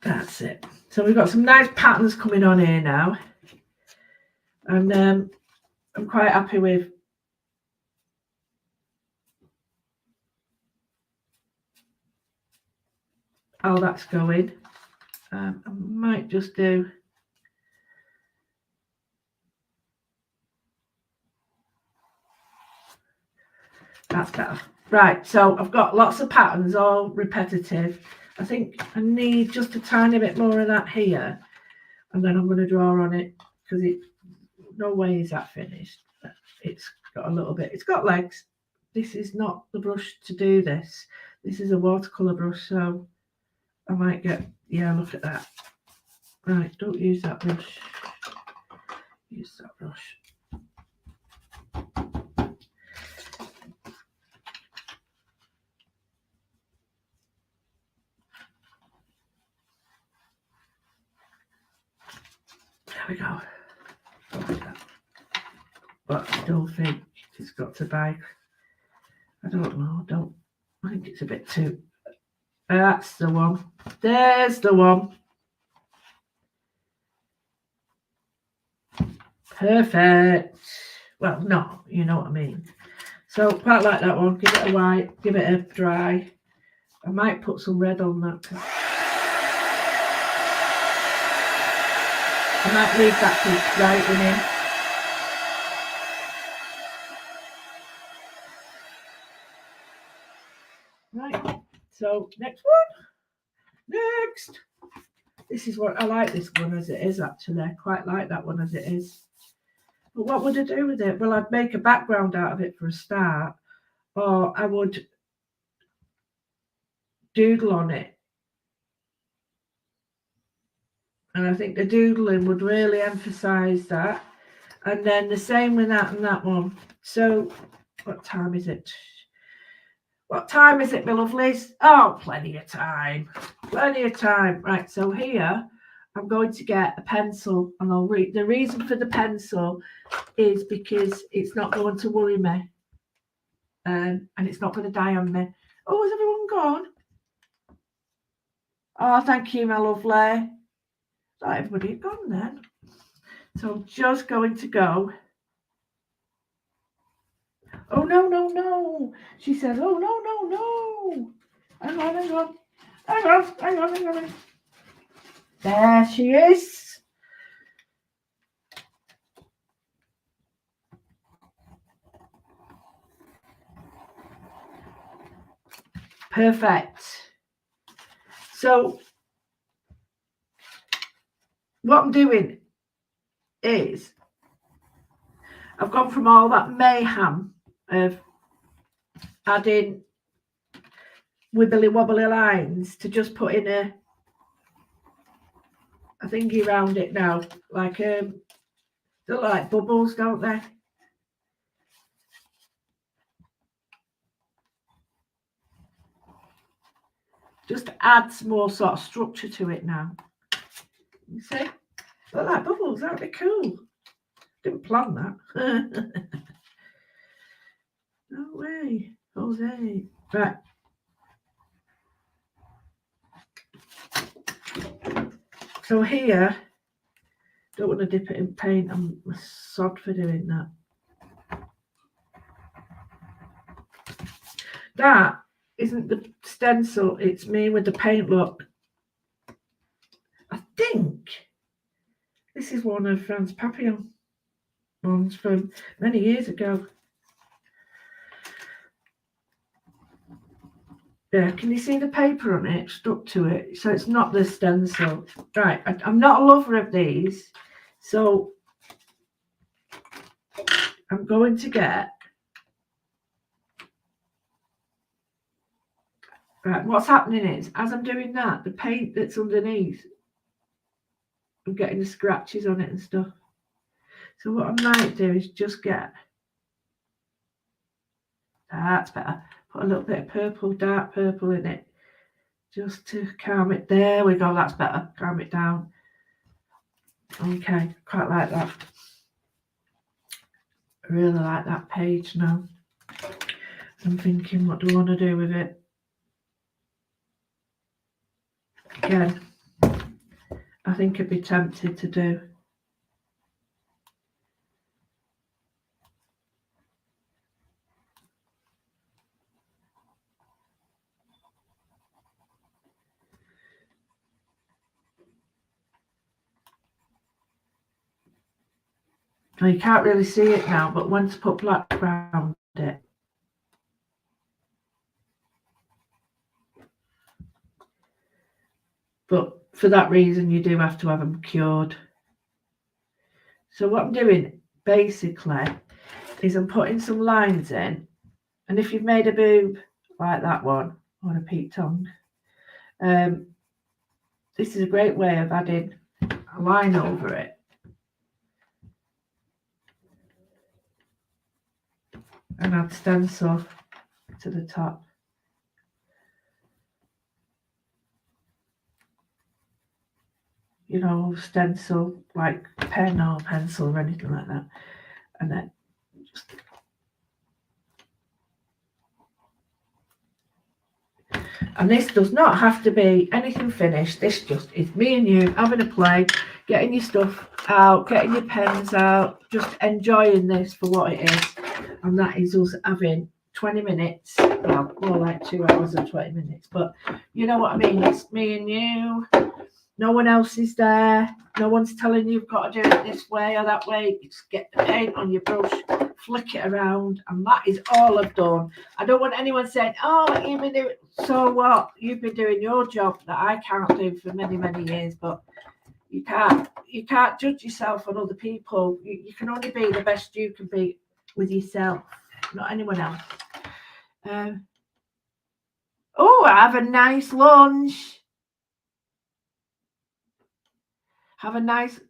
That's it. So we've got some nice patterns coming on here now, and I'm quite happy with how that's going. I might just do that's better. Right, so I've got lots of patterns, all repetitive. I think I need just a tiny bit more of that here, and then I'm going to draw on it because no way is that finished. It's got a little bit, it's got legs. This is not the brush to do this. This is a watercolor brush, so I might get, yeah, look at that. Right, don't use that brush. Use that brush. There we go. Like that. But I don't think it's got to bite. I don't know. I think it's a bit too. That's the one. There's the one. Perfect. Well, no, you know what I mean. So quite like that one. Give it a white. Give it a dry. I might put some red on that. I might leave that to brighten in. Right, so next one. Next. This is what I like this one as it is, actually. I quite like that one as it is. But what would I do with it? Well, I'd make a background out of it for a start, or I would doodle on it. And I think the doodling would really emphasise that. And then the same with that and that one. So, what time is it? What time is it, my lovelies? Oh, plenty of time. Plenty of time. Right, so here I'm going to get a pencil and I'll read. The reason for the pencil is because it's not going to worry me. And it's not going to die on me. Oh, is everyone gone? Oh, thank you, my lovely. Not everybody had gone then. So I'm just going to go. Oh, no, no, no. She said, oh, no, no, no. Hang on, hang on. Hang on, hang on, hang on. There she is. Perfect. So what I'm doing is I've gone from all that mayhem of adding wibbly wobbly lines to just putting a thingy around it now, like they look like bubbles, don't they? Just to add some more sort of structure to it now. You see? Look like bubbles, that'd be cool. Didn't plan that. No way, Jose. Right. So here, don't want to dip it in paint. I'm a sod for doing that. That isn't the stencil, it's me with the paint. Look, I think this is one of Franz Papillon ones from many years ago. Yeah, can you see the paper on it stuck to it? So it's not the stencil. Right, I'm not a lover of these, so I'm going to get. Right, what's happening is, as I'm doing that, the paint that's underneath, I'm getting the scratches on it and stuff. So what I might do is just get, that's better, put a little bit of purple, dark purple in it, just to calm it. There we go, that's better, calm it down. Okay, quite like that. I really like that page now. I'm thinking, what do I want to do with it? Again, I think I'd be tempted to do well, you can't really see it now, but once I put black around it, but for that reason you do have to have them cured. So what I'm doing basically is I'm putting some lines in, and if you've made a boob like that one or a peak tongue, this is a great way of adding a line over it. And add stencil to the top. You know, stencil like pen or pencil or anything like that. And then just and this does not have to be anything finished. This just is me and you having a play, getting your stuff out, getting your pens out, just enjoying this for what it is. And that is us having 20 minutes, well, more like 2 hours and 20 minutes. But you know what I mean? It's me and you. No one else is there. No one's telling you you've got to do it this way or that way. You just get the paint on your brush, flick it around, and that is all I've done. I don't want anyone saying, oh, you've been doing, so what? You've been doing your job that I can't do for many, many years, but you can't judge yourself on other people. You can only be the best you can be with yourself, not anyone else. Oh, have a nice lunch. Have a nice...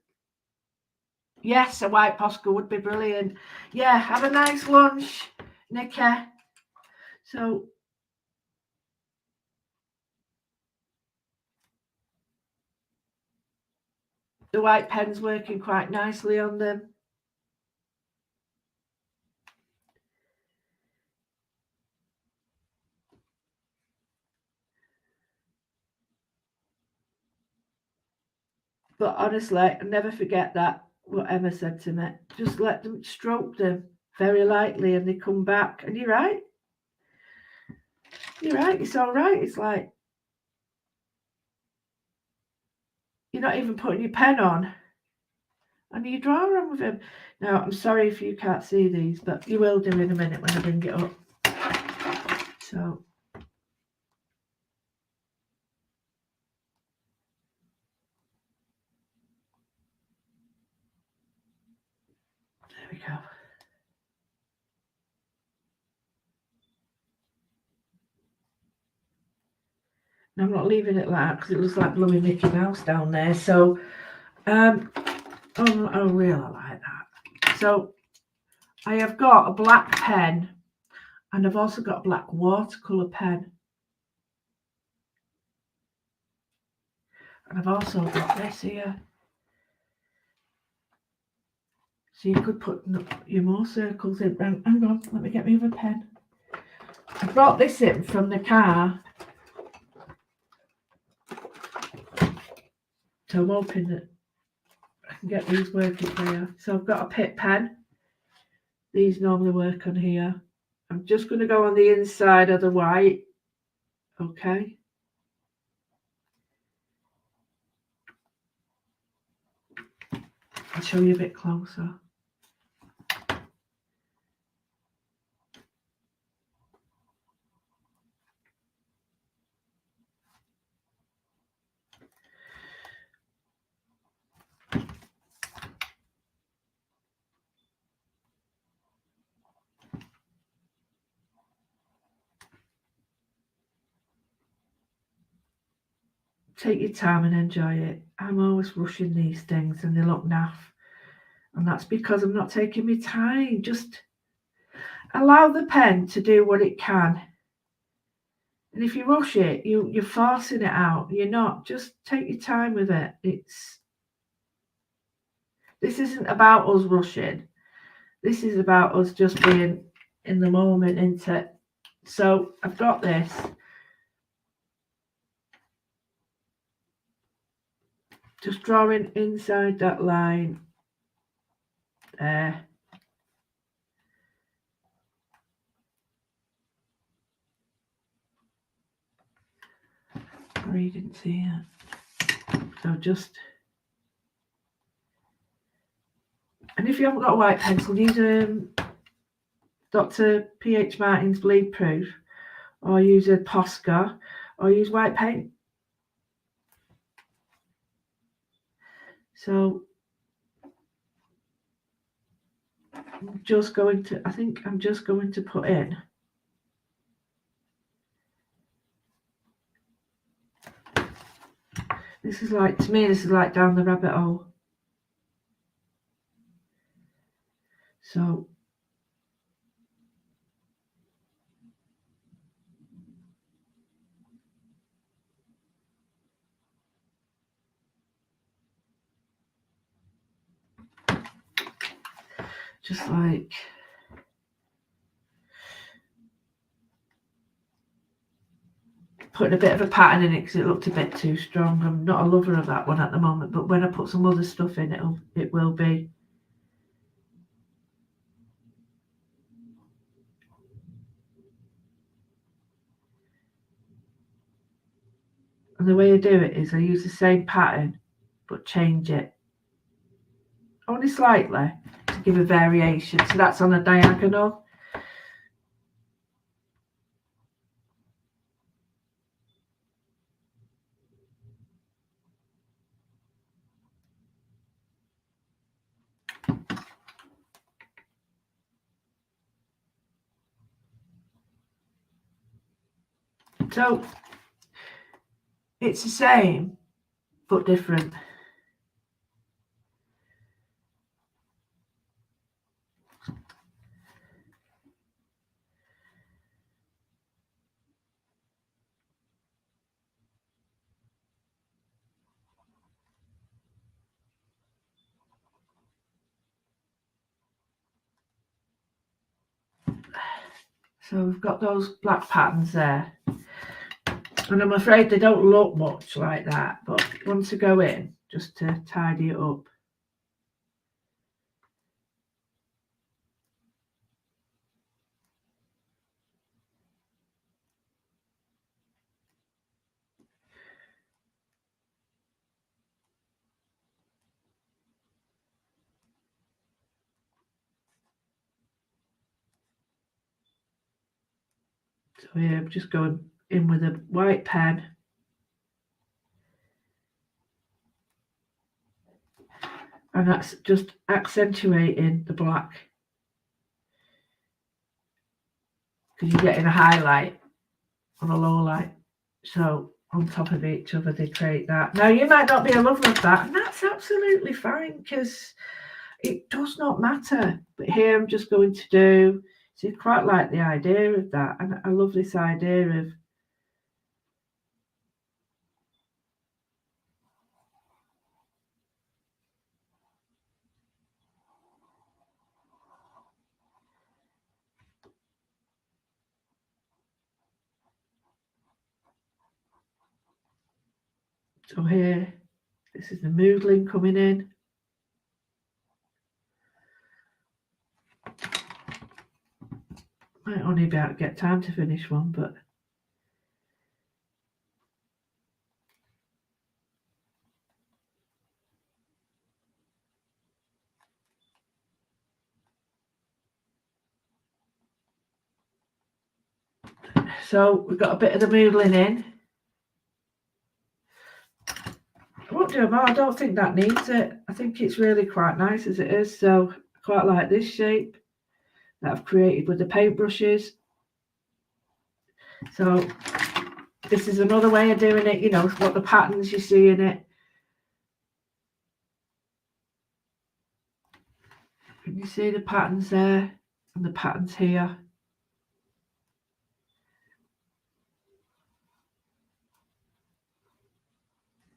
Yes, a white Posca would be brilliant. Yeah, have a nice lunch, Nikki. So, the white pen's working quite nicely on them. But honestly, I'll never forget that, what Emma said to me. Just let them stroke them very lightly and they come back. And you're right. You're right. It's all right. It's like you're not even putting your pen on. And you draw on with them. Now, I'm sorry if you can't see these, but you will do in a minute when I bring it up. So... there we go. And I'm not leaving it like that because it looks like blooming Mickey Mouse down there. So, I really like that. So, I have got a black pen and I've also got a black watercolour pen. And I've also got this here. So you could put your more circles in. Hang on, let me get my other pen. I brought this in from the car. So I'm hoping that I can get these working here. So I've got a Pitt pen. These normally work on here. I'm just going to go on the inside of the white. Okay. I'll show you a bit closer. Take your time and enjoy it. I'm always rushing these things and they look naff. And that's because I'm not taking my time. Just allow the pen to do what it can. And if you rush it, you're forcing it out. You're not. Just take your time with it. This isn't about us rushing. This is about us just being in the moment, isn't it? So I've got this. Just drawing inside that line there. Sorry, you didn't see it. So just... and if you haven't got a white pencil, use Dr. P.H. Martin's Bleed Proof, or use a Posca, or use white paint. So I'm just going to, I think I'm just going to put in this is like, to me, this is like down the rabbit hole. So just like putting a bit of a pattern in it because it looked a bit too strong. I'm not a lover of that one at the moment, but when I put some other stuff in, it will be. And the way I do it is I use the same pattern but change it only slightly to give a variation. So that's on a diagonal. So it's the same but different. So we've got those black patterns there. And I'm afraid they don't look much like that, but once I go in, just to tidy it up. So here I'm just going in with a white pen. And that's just accentuating the black. Because you're getting a highlight on a low light. So on top of each other they create that. Now you might not be a lover of that, and that's absolutely fine because it does not matter. But here I'm just going to do, so I quite like the idea of that, and I love this idea of so here, this is the moodling coming in. Might only be able to get time to finish one, but so we've got a bit of the moodling in. I won't do more. I don't think that needs it. I think it's really quite nice as it is. So I quite like this shape that I've created with the paintbrushes. So this is another way of doing it, you know, what the patterns you see in it. Can you see the patterns there and the patterns here?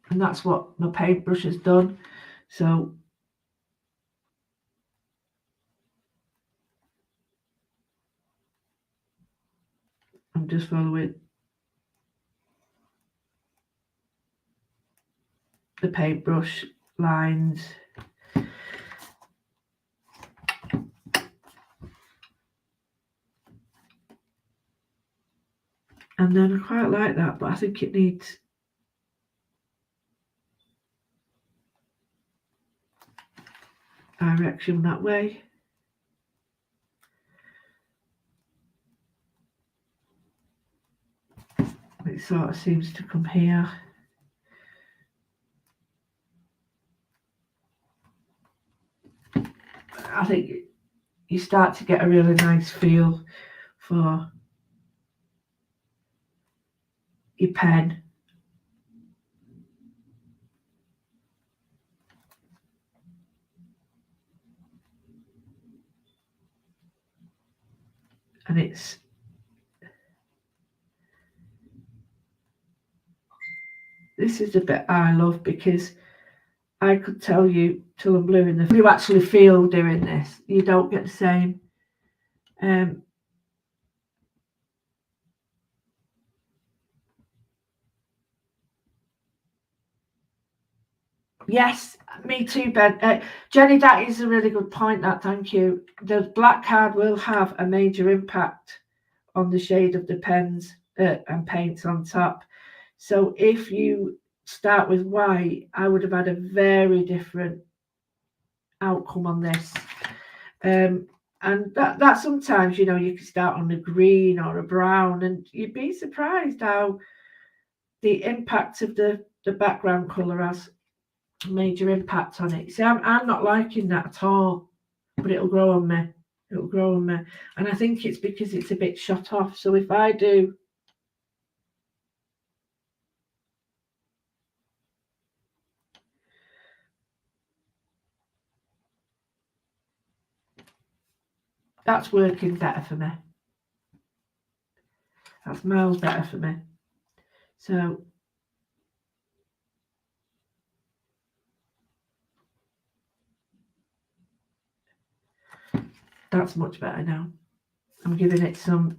And that's what my paintbrush has done. So I'm just following the paintbrush lines. And then I quite like that, but I think it needs direction that way. It sort of seems to come here. I think you start to get a really nice feel for your pen. And this is the bit I love because I could tell you till I'm blue in the you actually feel doing this. You don't get the same yes, me too, Ben. Jenny, that is a really good point, that, thank you. The black card will have a major impact on the shade of the pens and paints on top. So if you start with white, I would have had a very different outcome on this. And that sometimes, you know, you can start on a green or a brown, and you'd be surprised how the impact of the background colour has a major impact on it. See, I'm not liking that at all, but it'll grow on me. It'll grow on me. And I think it's because it's a bit shot off. So if I do, that's working better for me. That's miles better for me. So that's much better now. I'm giving it some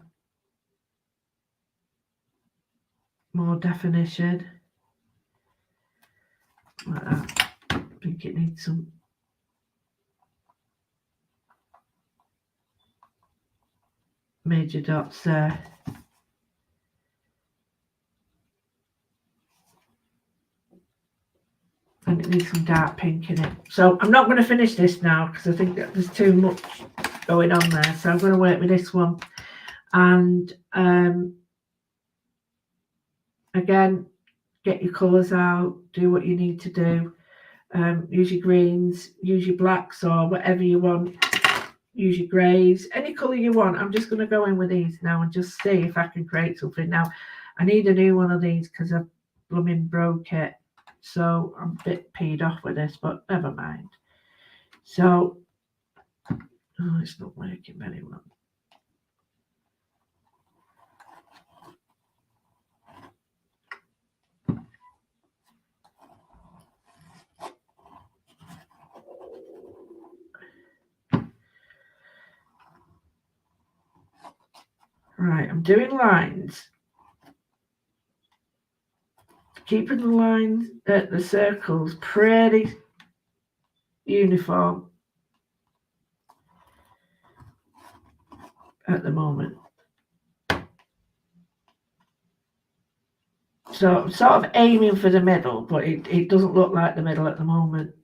more definition. Like that. I think it needs some major dots there. And it needs some dark pink in it. So I'm not going to finish this now because I think that there's too much going on there. So I'm going to work with this one. And again, get your colours out, do what you need to do. Use your greens, use your blacks or whatever you want. Use your greys, any colour you want. I'm just going to go in with these now and just see if I can create something. Now, I need a new one of these because I've blooming broke it. So I'm a bit peed off with this, but never mind. So, oh, it's not working very well. Right, I'm doing lines. Keeping the lines, the circles pretty uniform at the moment. So I'm sort of aiming for the middle, but it doesn't look like the middle at the moment.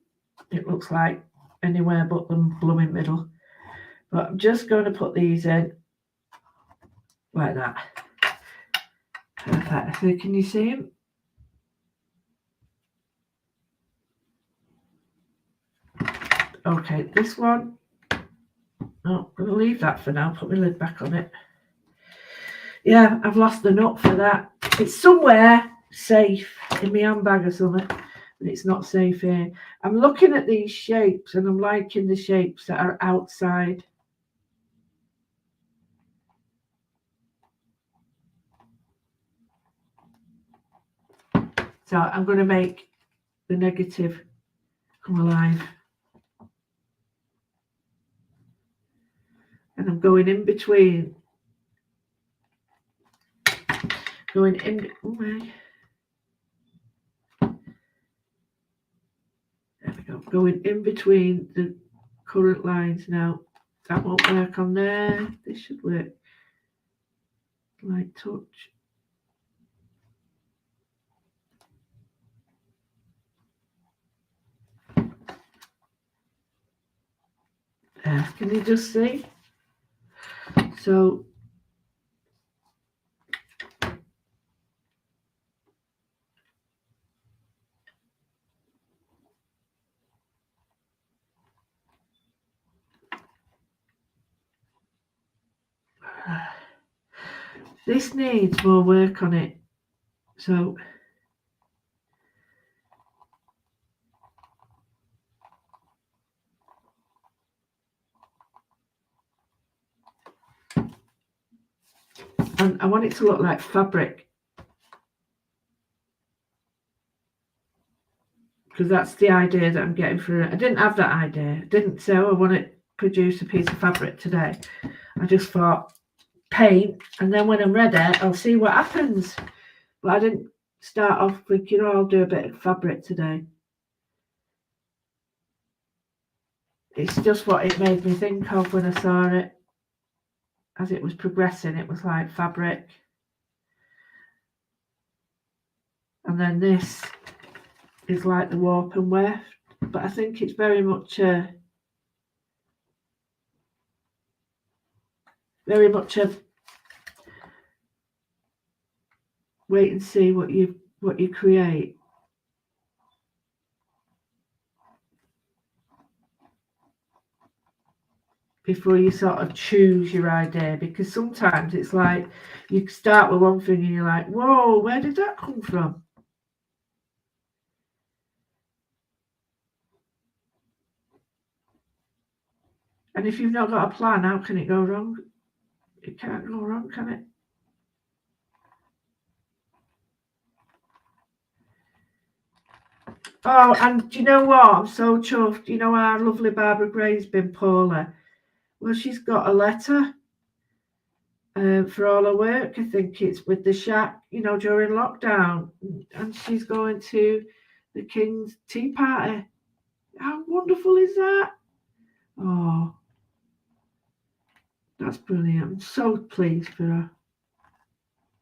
It looks like anywhere but the blooming middle. But I'm just going to put these in like that. Perfect. So can you see them? Okay, this one. Oh, I'm going to leave that for now. Put my lid back on it. Yeah, I've lost the nut for that. It's somewhere safe in my handbag or something, but it's not safe here. I'm looking at these shapes and I'm liking the shapes that are outside. So I'm going to make the negative come alive. And I'm going in between. Going in. Oh my. There we go. Going in between the current lines now. That won't work on there. This should work. Light touch. There. Can you just see? So this needs more work on it. So and I want it to look like fabric, because that's the idea that I'm getting through it. I didn't have that idea. I didn't say, oh, I want to produce a piece of fabric today. I just thought paint, and then when I'm ready, I'll see what happens. But I didn't start off with, you know, I'll do a bit of fabric today. It's just what it made me think of when I saw it. As it was progressing, it was like fabric. And then this is like the warp and weft. But I think it's very much very much a wait and see what you create. Before you sort of choose your idea, because sometimes it's like you start with one thing and you're like, whoa, where did that come from? And if you've not got a plan, how can it go wrong? It can't go wrong, can it? Oh, and do you know what? I'm so chuffed. You know our lovely Barbara Gray's been poorly. Well, she's got a letter for all her work. I think it's with the shack, you know, during lockdown. And she's going to the King's Tea Party. How wonderful is that? Oh, that's brilliant. I'm so pleased for her.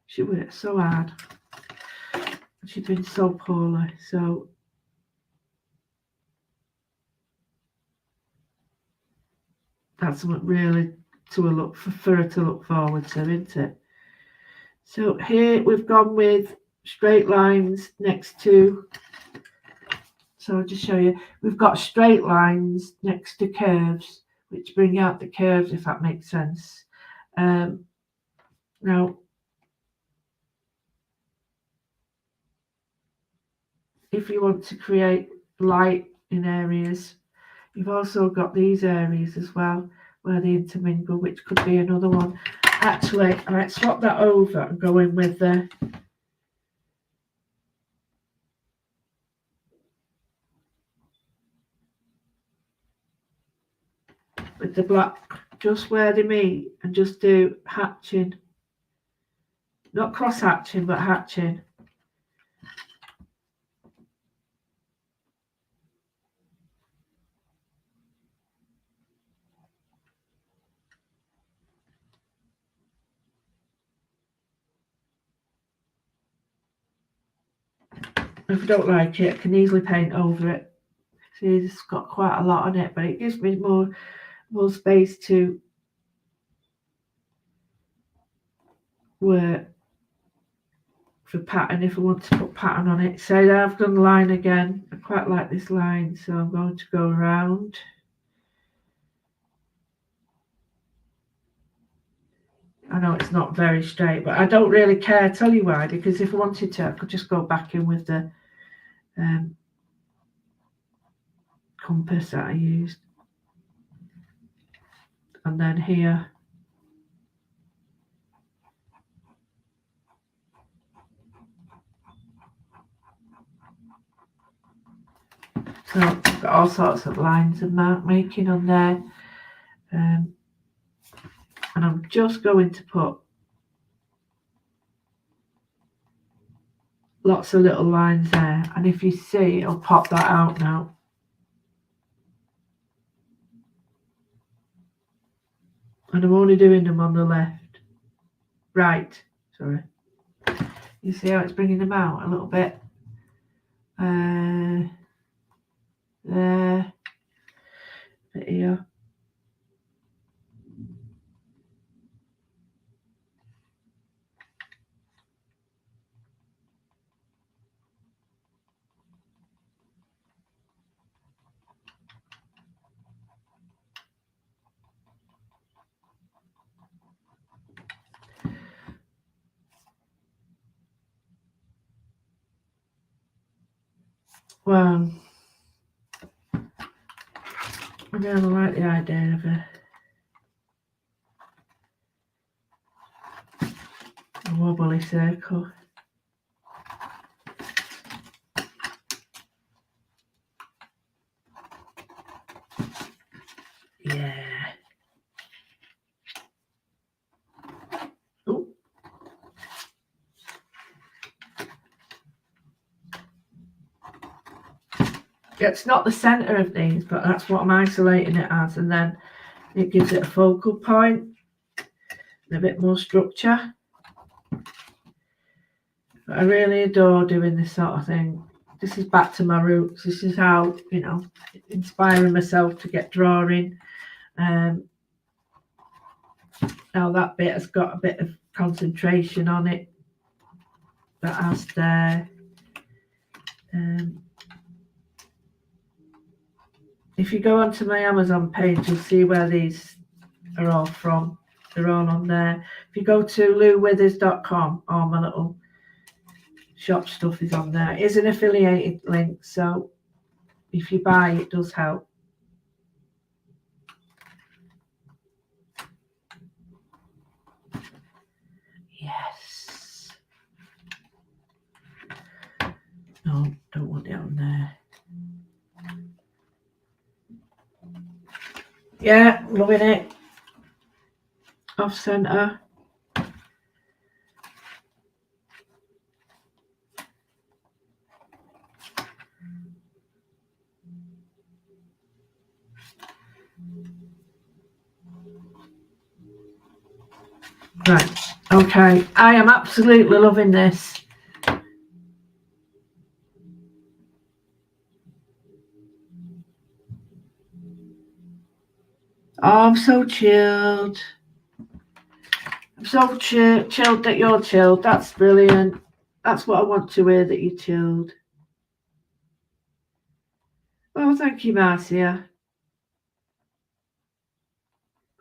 She worked so hard. She's been so poorly. So that's something really to look for her to look forward to, isn't it? So here we've gone with straight lines next to, so I'll just show you, we've got straight lines next to curves, which bring out the curves, if that makes sense. Now, if you want to create light in areas, you've also got these areas as well, where they intermingle, which could be another one. Actually, I might swap that over and go in with the black, just where they meet, and just do hatching. Not cross hatching, but hatching. If I don't like it, I can easily paint over it. See, it's got quite a lot on it, but it gives me more space to work for pattern if I want to put pattern on it. So I've done line again. I quite like this line, so I'm going to go around. I know it's not very straight, but I don't really care. Tell you why, because if I wanted to, I could just go back in with the compass that I used. And then here, so I've got all sorts of lines of mark making on there. And I'm just going to put lots of little lines there. And if you see, I'll pop that out now. And I'm only doing them on the left. Right, sorry. You see how it's bringing them out a little bit? There. Bit here. Well, I really like the idea of a wobbly circle. Yeah. Oh. It's not the centre of these, but that's what I'm isolating it as, and then it gives it a focal point and a bit more structure. But I really adore doing this sort of thing. This is back to my roots. This is how, you know, inspiring myself to get drawing. Now that bit has got a bit of concentration on it. That has there. If you go onto my Amazon page, you'll see where these are all from. They're all on there. If you go to louwithers.com, all my little shop stuff is on there. It is an affiliated link, so if you buy, it does help. Yes. No, don't want it on there. Yeah, loving it. Off centre. Right, okay. I am absolutely loving this. Oh, I'm so chilled. I'm so chilled that you're chilled. That's brilliant. That's what I want to hear, that you're chilled. Oh, thank you, Marcia.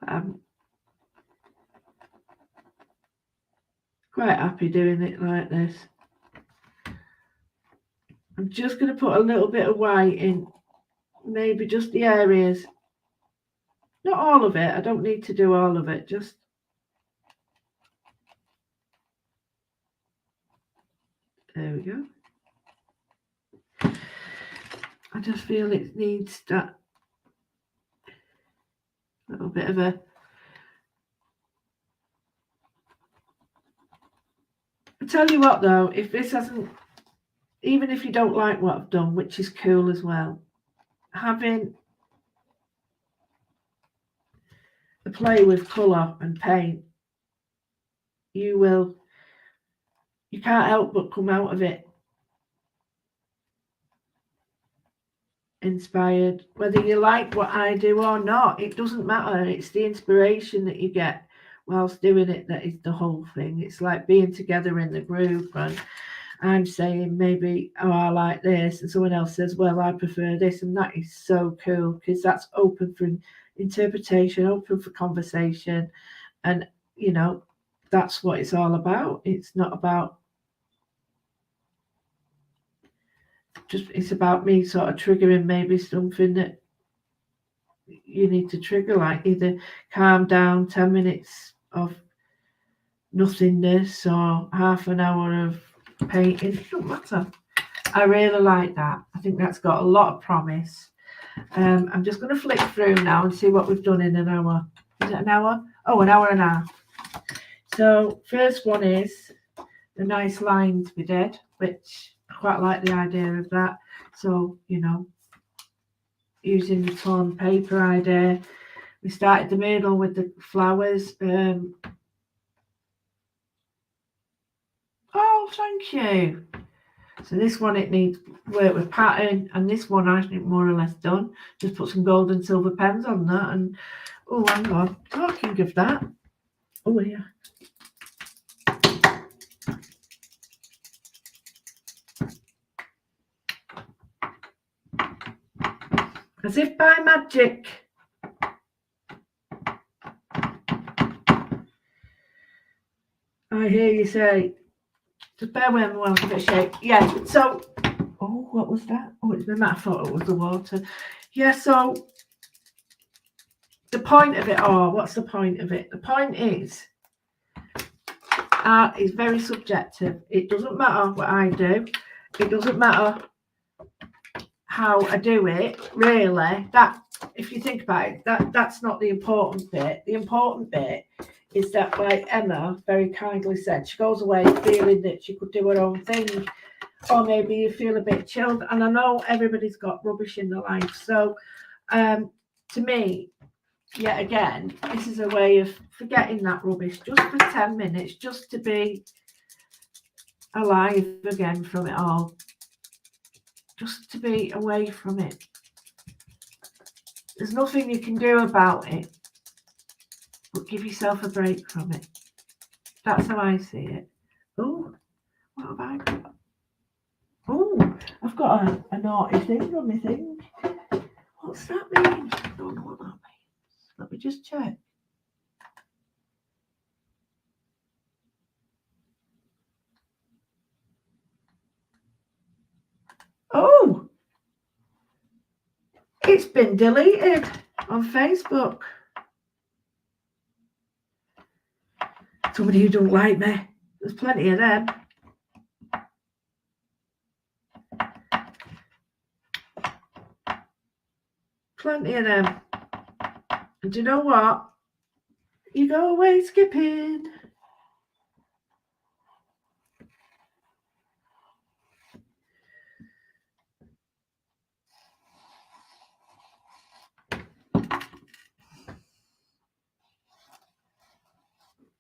I'm quite happy doing it like this. I'm just going to put a little bit of white in, maybe just the areas. Not all of it. I don't need to do all of it. Just there we go. I just feel it needs that little bit of a... I tell you what though, if this hasn't, even if you don't like what I've done, which is cool as well, having a play with colour and paint, you can't help but come out of it inspired. Whether you like what I do or not, it doesn't matter. It's the inspiration that you get whilst doing it that is the whole thing. It's like being together in the group, and I'm saying maybe, oh, I like this, and someone else says, well, I prefer this, and that is so cool because that's open for interpretation, open for conversation, and you know, that's what it's all about. It's not about just, it's about me sort of triggering maybe something that you need to trigger, like either calm down, 10 minutes of nothingness or half an hour of painting. It doesn't matter. I really like that. I think that's got a lot of promise. I'm just going to flick through now and see what we've done in an hour. Is it an hour? Oh, an hour and a half. So first one is the nice lines we did, which I quite like the idea of that. So, you know, using the torn paper idea. We started the moodle with the flowers. Oh, thank you. So this one, it needs work with pattern, and this one I think more or less done. Just put some gold and silver pens on that, and oh, hang on. Talking of that, oh yeah. As if by magic. I hear you say, just bear with me while I give it a shake. Yeah, so, oh, what was that? Oh, it's the mat. I thought it was the water. Yeah, so the point of it, what's the point of it? The point is, art is very subjective. It doesn't matter what I do. It doesn't matter how I do it, really. That, if you think about it, that's not the important bit. The important bit is that, like Emma very kindly said, she goes away feeling that she could do her own thing, or maybe you feel a bit chilled. And I know everybody's got rubbish in their life, so to me, yet again, this is a way of forgetting that rubbish just for 10 minutes, just to be alive again from it all, just to be away from it. There's nothing you can do about it. but give yourself a break from it. That's how I see it. Oh, what have I got? Oh, I've got a naughty thing on my thing. What's that mean? I don't know what that means. Let me just check. Oh, it's been deleted on Facebook. Somebody who don't like me. There's plenty of them. Plenty of them. And do you know what? You go away skipping.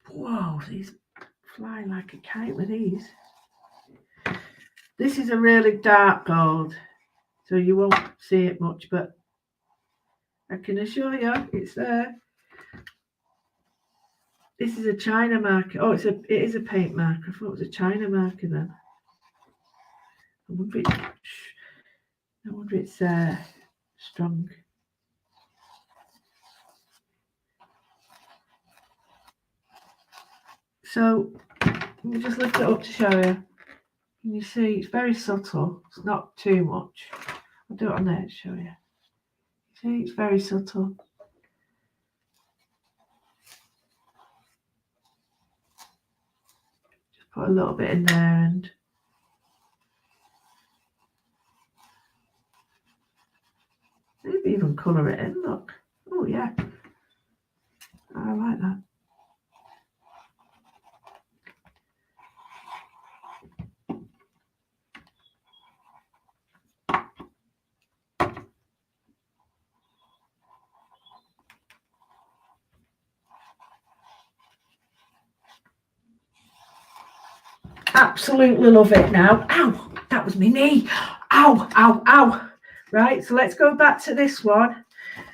Whoa, these fly like a kite with these. This is a really dark gold, so you won't see it much, but I can assure you it's there. This is a China marker. Oh, it is a paint marker. I thought it was a China marker then. I wonder it's strong. So let me just lift it up to show you. Can you see it's very subtle? It's not too much. I'll do it on there to show you. See, it's very subtle. Just put a little bit in there and maybe even colour it in. Look. Oh yeah. I like that. Absolutely love it now. Ow, that was my knee. Ow, ow, ow. Right, so let's go back to this one.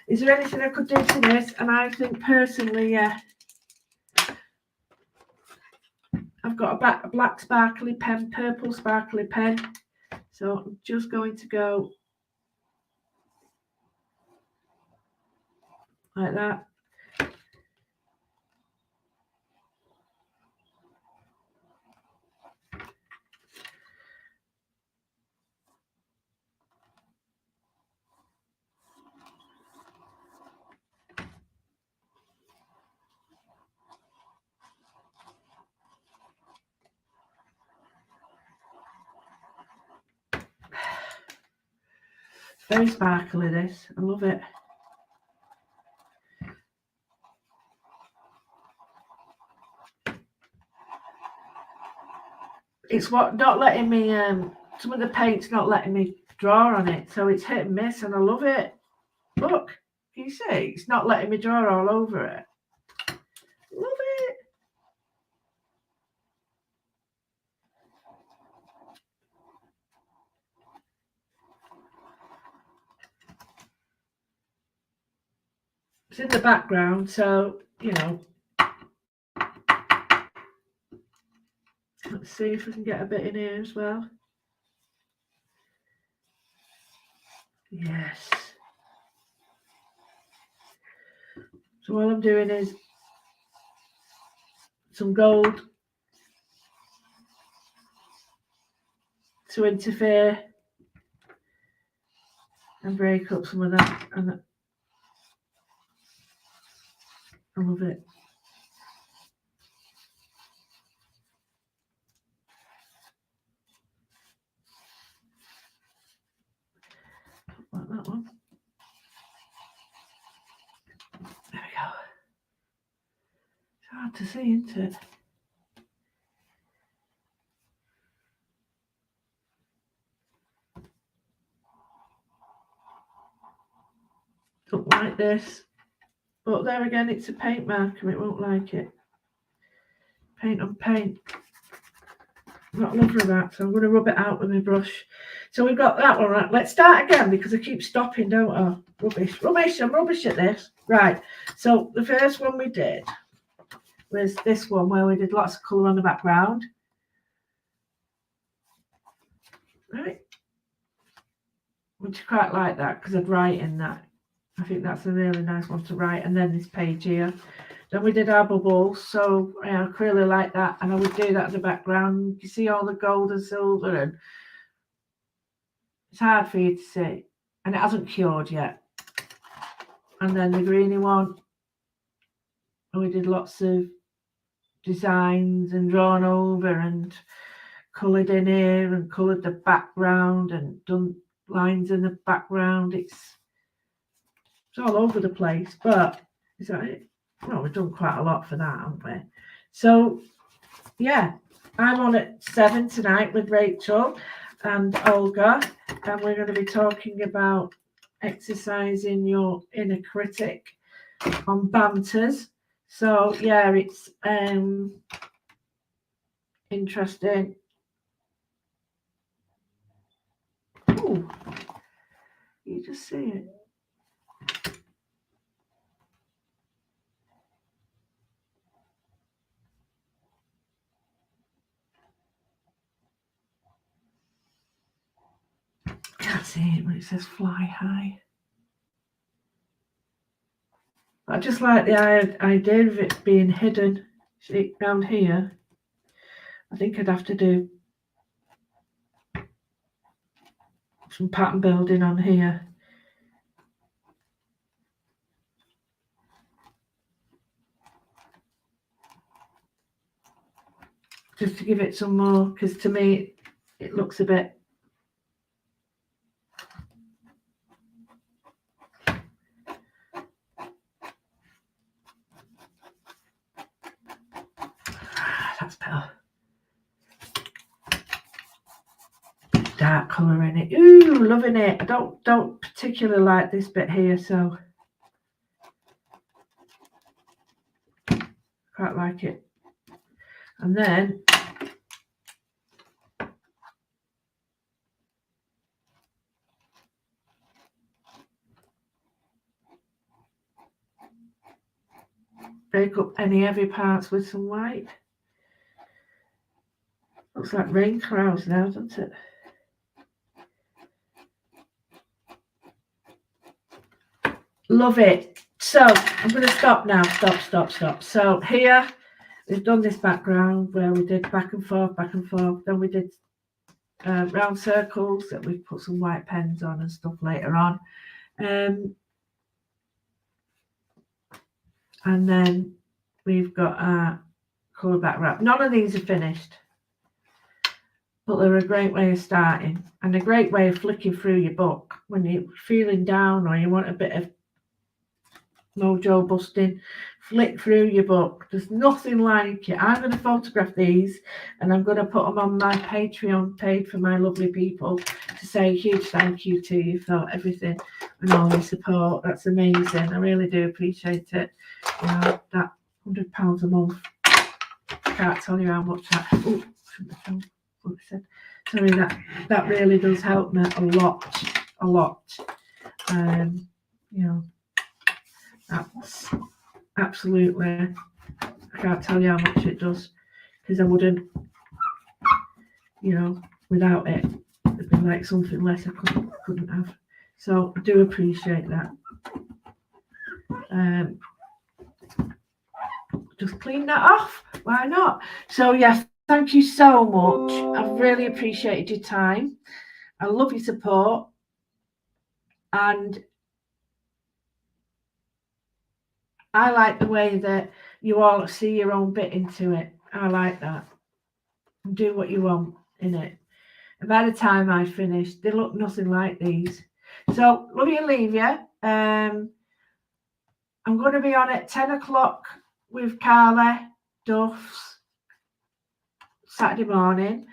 Is there anything I could do to this? And I think personally, yeah. I've got a black sparkly pen, purple sparkly pen. So I'm just going to go like that. Very sparkly this. I love it. It's what not letting me some of the paint's not letting me draw on it, so it's hit and miss, and I love it. Look, can you see? It's not letting me draw all over it. Love it. It's in the background, so you know. Let's see if we can get a bit in here as well. Yes. So all I'm doing is some gold to interfere and break up some of that, and I love it. Like that one. There we go. It's hard to see, isn't it? Up like this. But there again, it's a paint marker. It won't like it. Paint on paint. Not lovely that, so I'm going to rub it out with my brush. So we've got that one right. Let's start again because I keep stopping, don't I? Rubbish, I'm rubbish at this. Right, so the first one we did was this one where we did lots of colour on the background. Right, which I quite like that because I'd write in that. I think that's a really nice one to write. And then this page here. Then we did our bubbles, so I really like that, and I would do that in the background. You see all the gold and silver, and it's hard for you to see, and it hasn't cured yet. And then the greeny one, and we did lots of designs and drawn over and coloured in here and coloured the background and done lines in the background. It's all over the place, but is that it? Well, we've done quite a lot for that, haven't we? So, yeah, I'm on at 7 tonight with Rachel and Olga, and we're going to be talking about exercising your inner critic on banters. So, yeah, it's interesting. Ooh, you just see it. Can't see it when it says fly high. I just like the idea of it being hidden. See, down here, I think I'd have to do some pattern building on here. Just to give it some more, because to me, it looks a bit that's better. Dark colour in it. Ooh, loving it. I don't particularly like this bit here, so quite like it. And then break up any heavy parts with some white. Looks like rain clouds now, doesn't it? Love it. So I'm going to stop now. Stop. So here we've done this background where we did back and forth. Then we did round circles that we've put some white pens on and stuff later on. And then we've got our colour background. None of these are finished, but they're a great way of starting and a great way of flicking through your book when you're feeling down or you want a bit of mojo busting. Flick through your book. There's nothing like it. I'm going to photograph these and I'm going to put them on my Patreon page for my lovely people to say a huge thank you to you for everything and all your support. That's amazing. I really do appreciate it. You know, that £100 a month, I can't tell you how much that. Oh, shouldn't have told what I said. Sorry, that really does help me a lot. You know, that's absolutely, I can't tell you how much it does, because I wouldn't, you know, without it, it'd be like something less I couldn't have. So I do appreciate that. Just clean that off, why not? So yes, thank you so much. I've really appreciated your time. I love your support, and I like the way that you all see your own bit into it. I like that. Do what you want in it. And by the time I finish, they look nothing like these. So love you and leave you. I'm going to be on at 10 o'clock with Carly Duff's Saturday morning,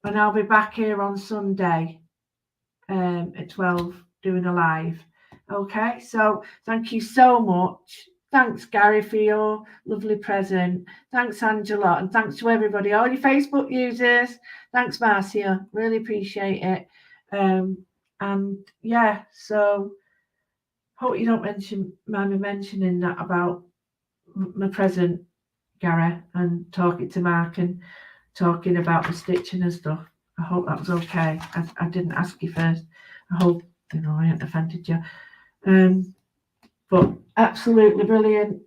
and I'll be back here on Sunday at 12 doing a live. Okay, so thank you so much. Thanks, Gary, for your lovely present. Thanks, Angela, and thanks to everybody, all your Facebook users. Thanks, Marcia. Really appreciate it. And yeah, so hope you don't mind me mentioning that about my present, Gary, and talking to Mark and talking about the stitching and stuff. I hope that was okay. I didn't ask you first. I hope I haven't offended you. But absolutely brilliant.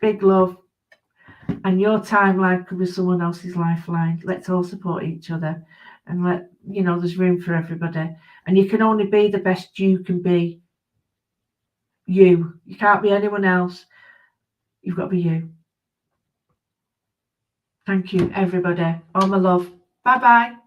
Big love. And your timeline could be someone else's lifeline. Let's all support each other, and there's room for everybody. And you can only be the best you can be. You can't be anyone else. You've got to be you. Thank you, everybody. All my love. Bye bye.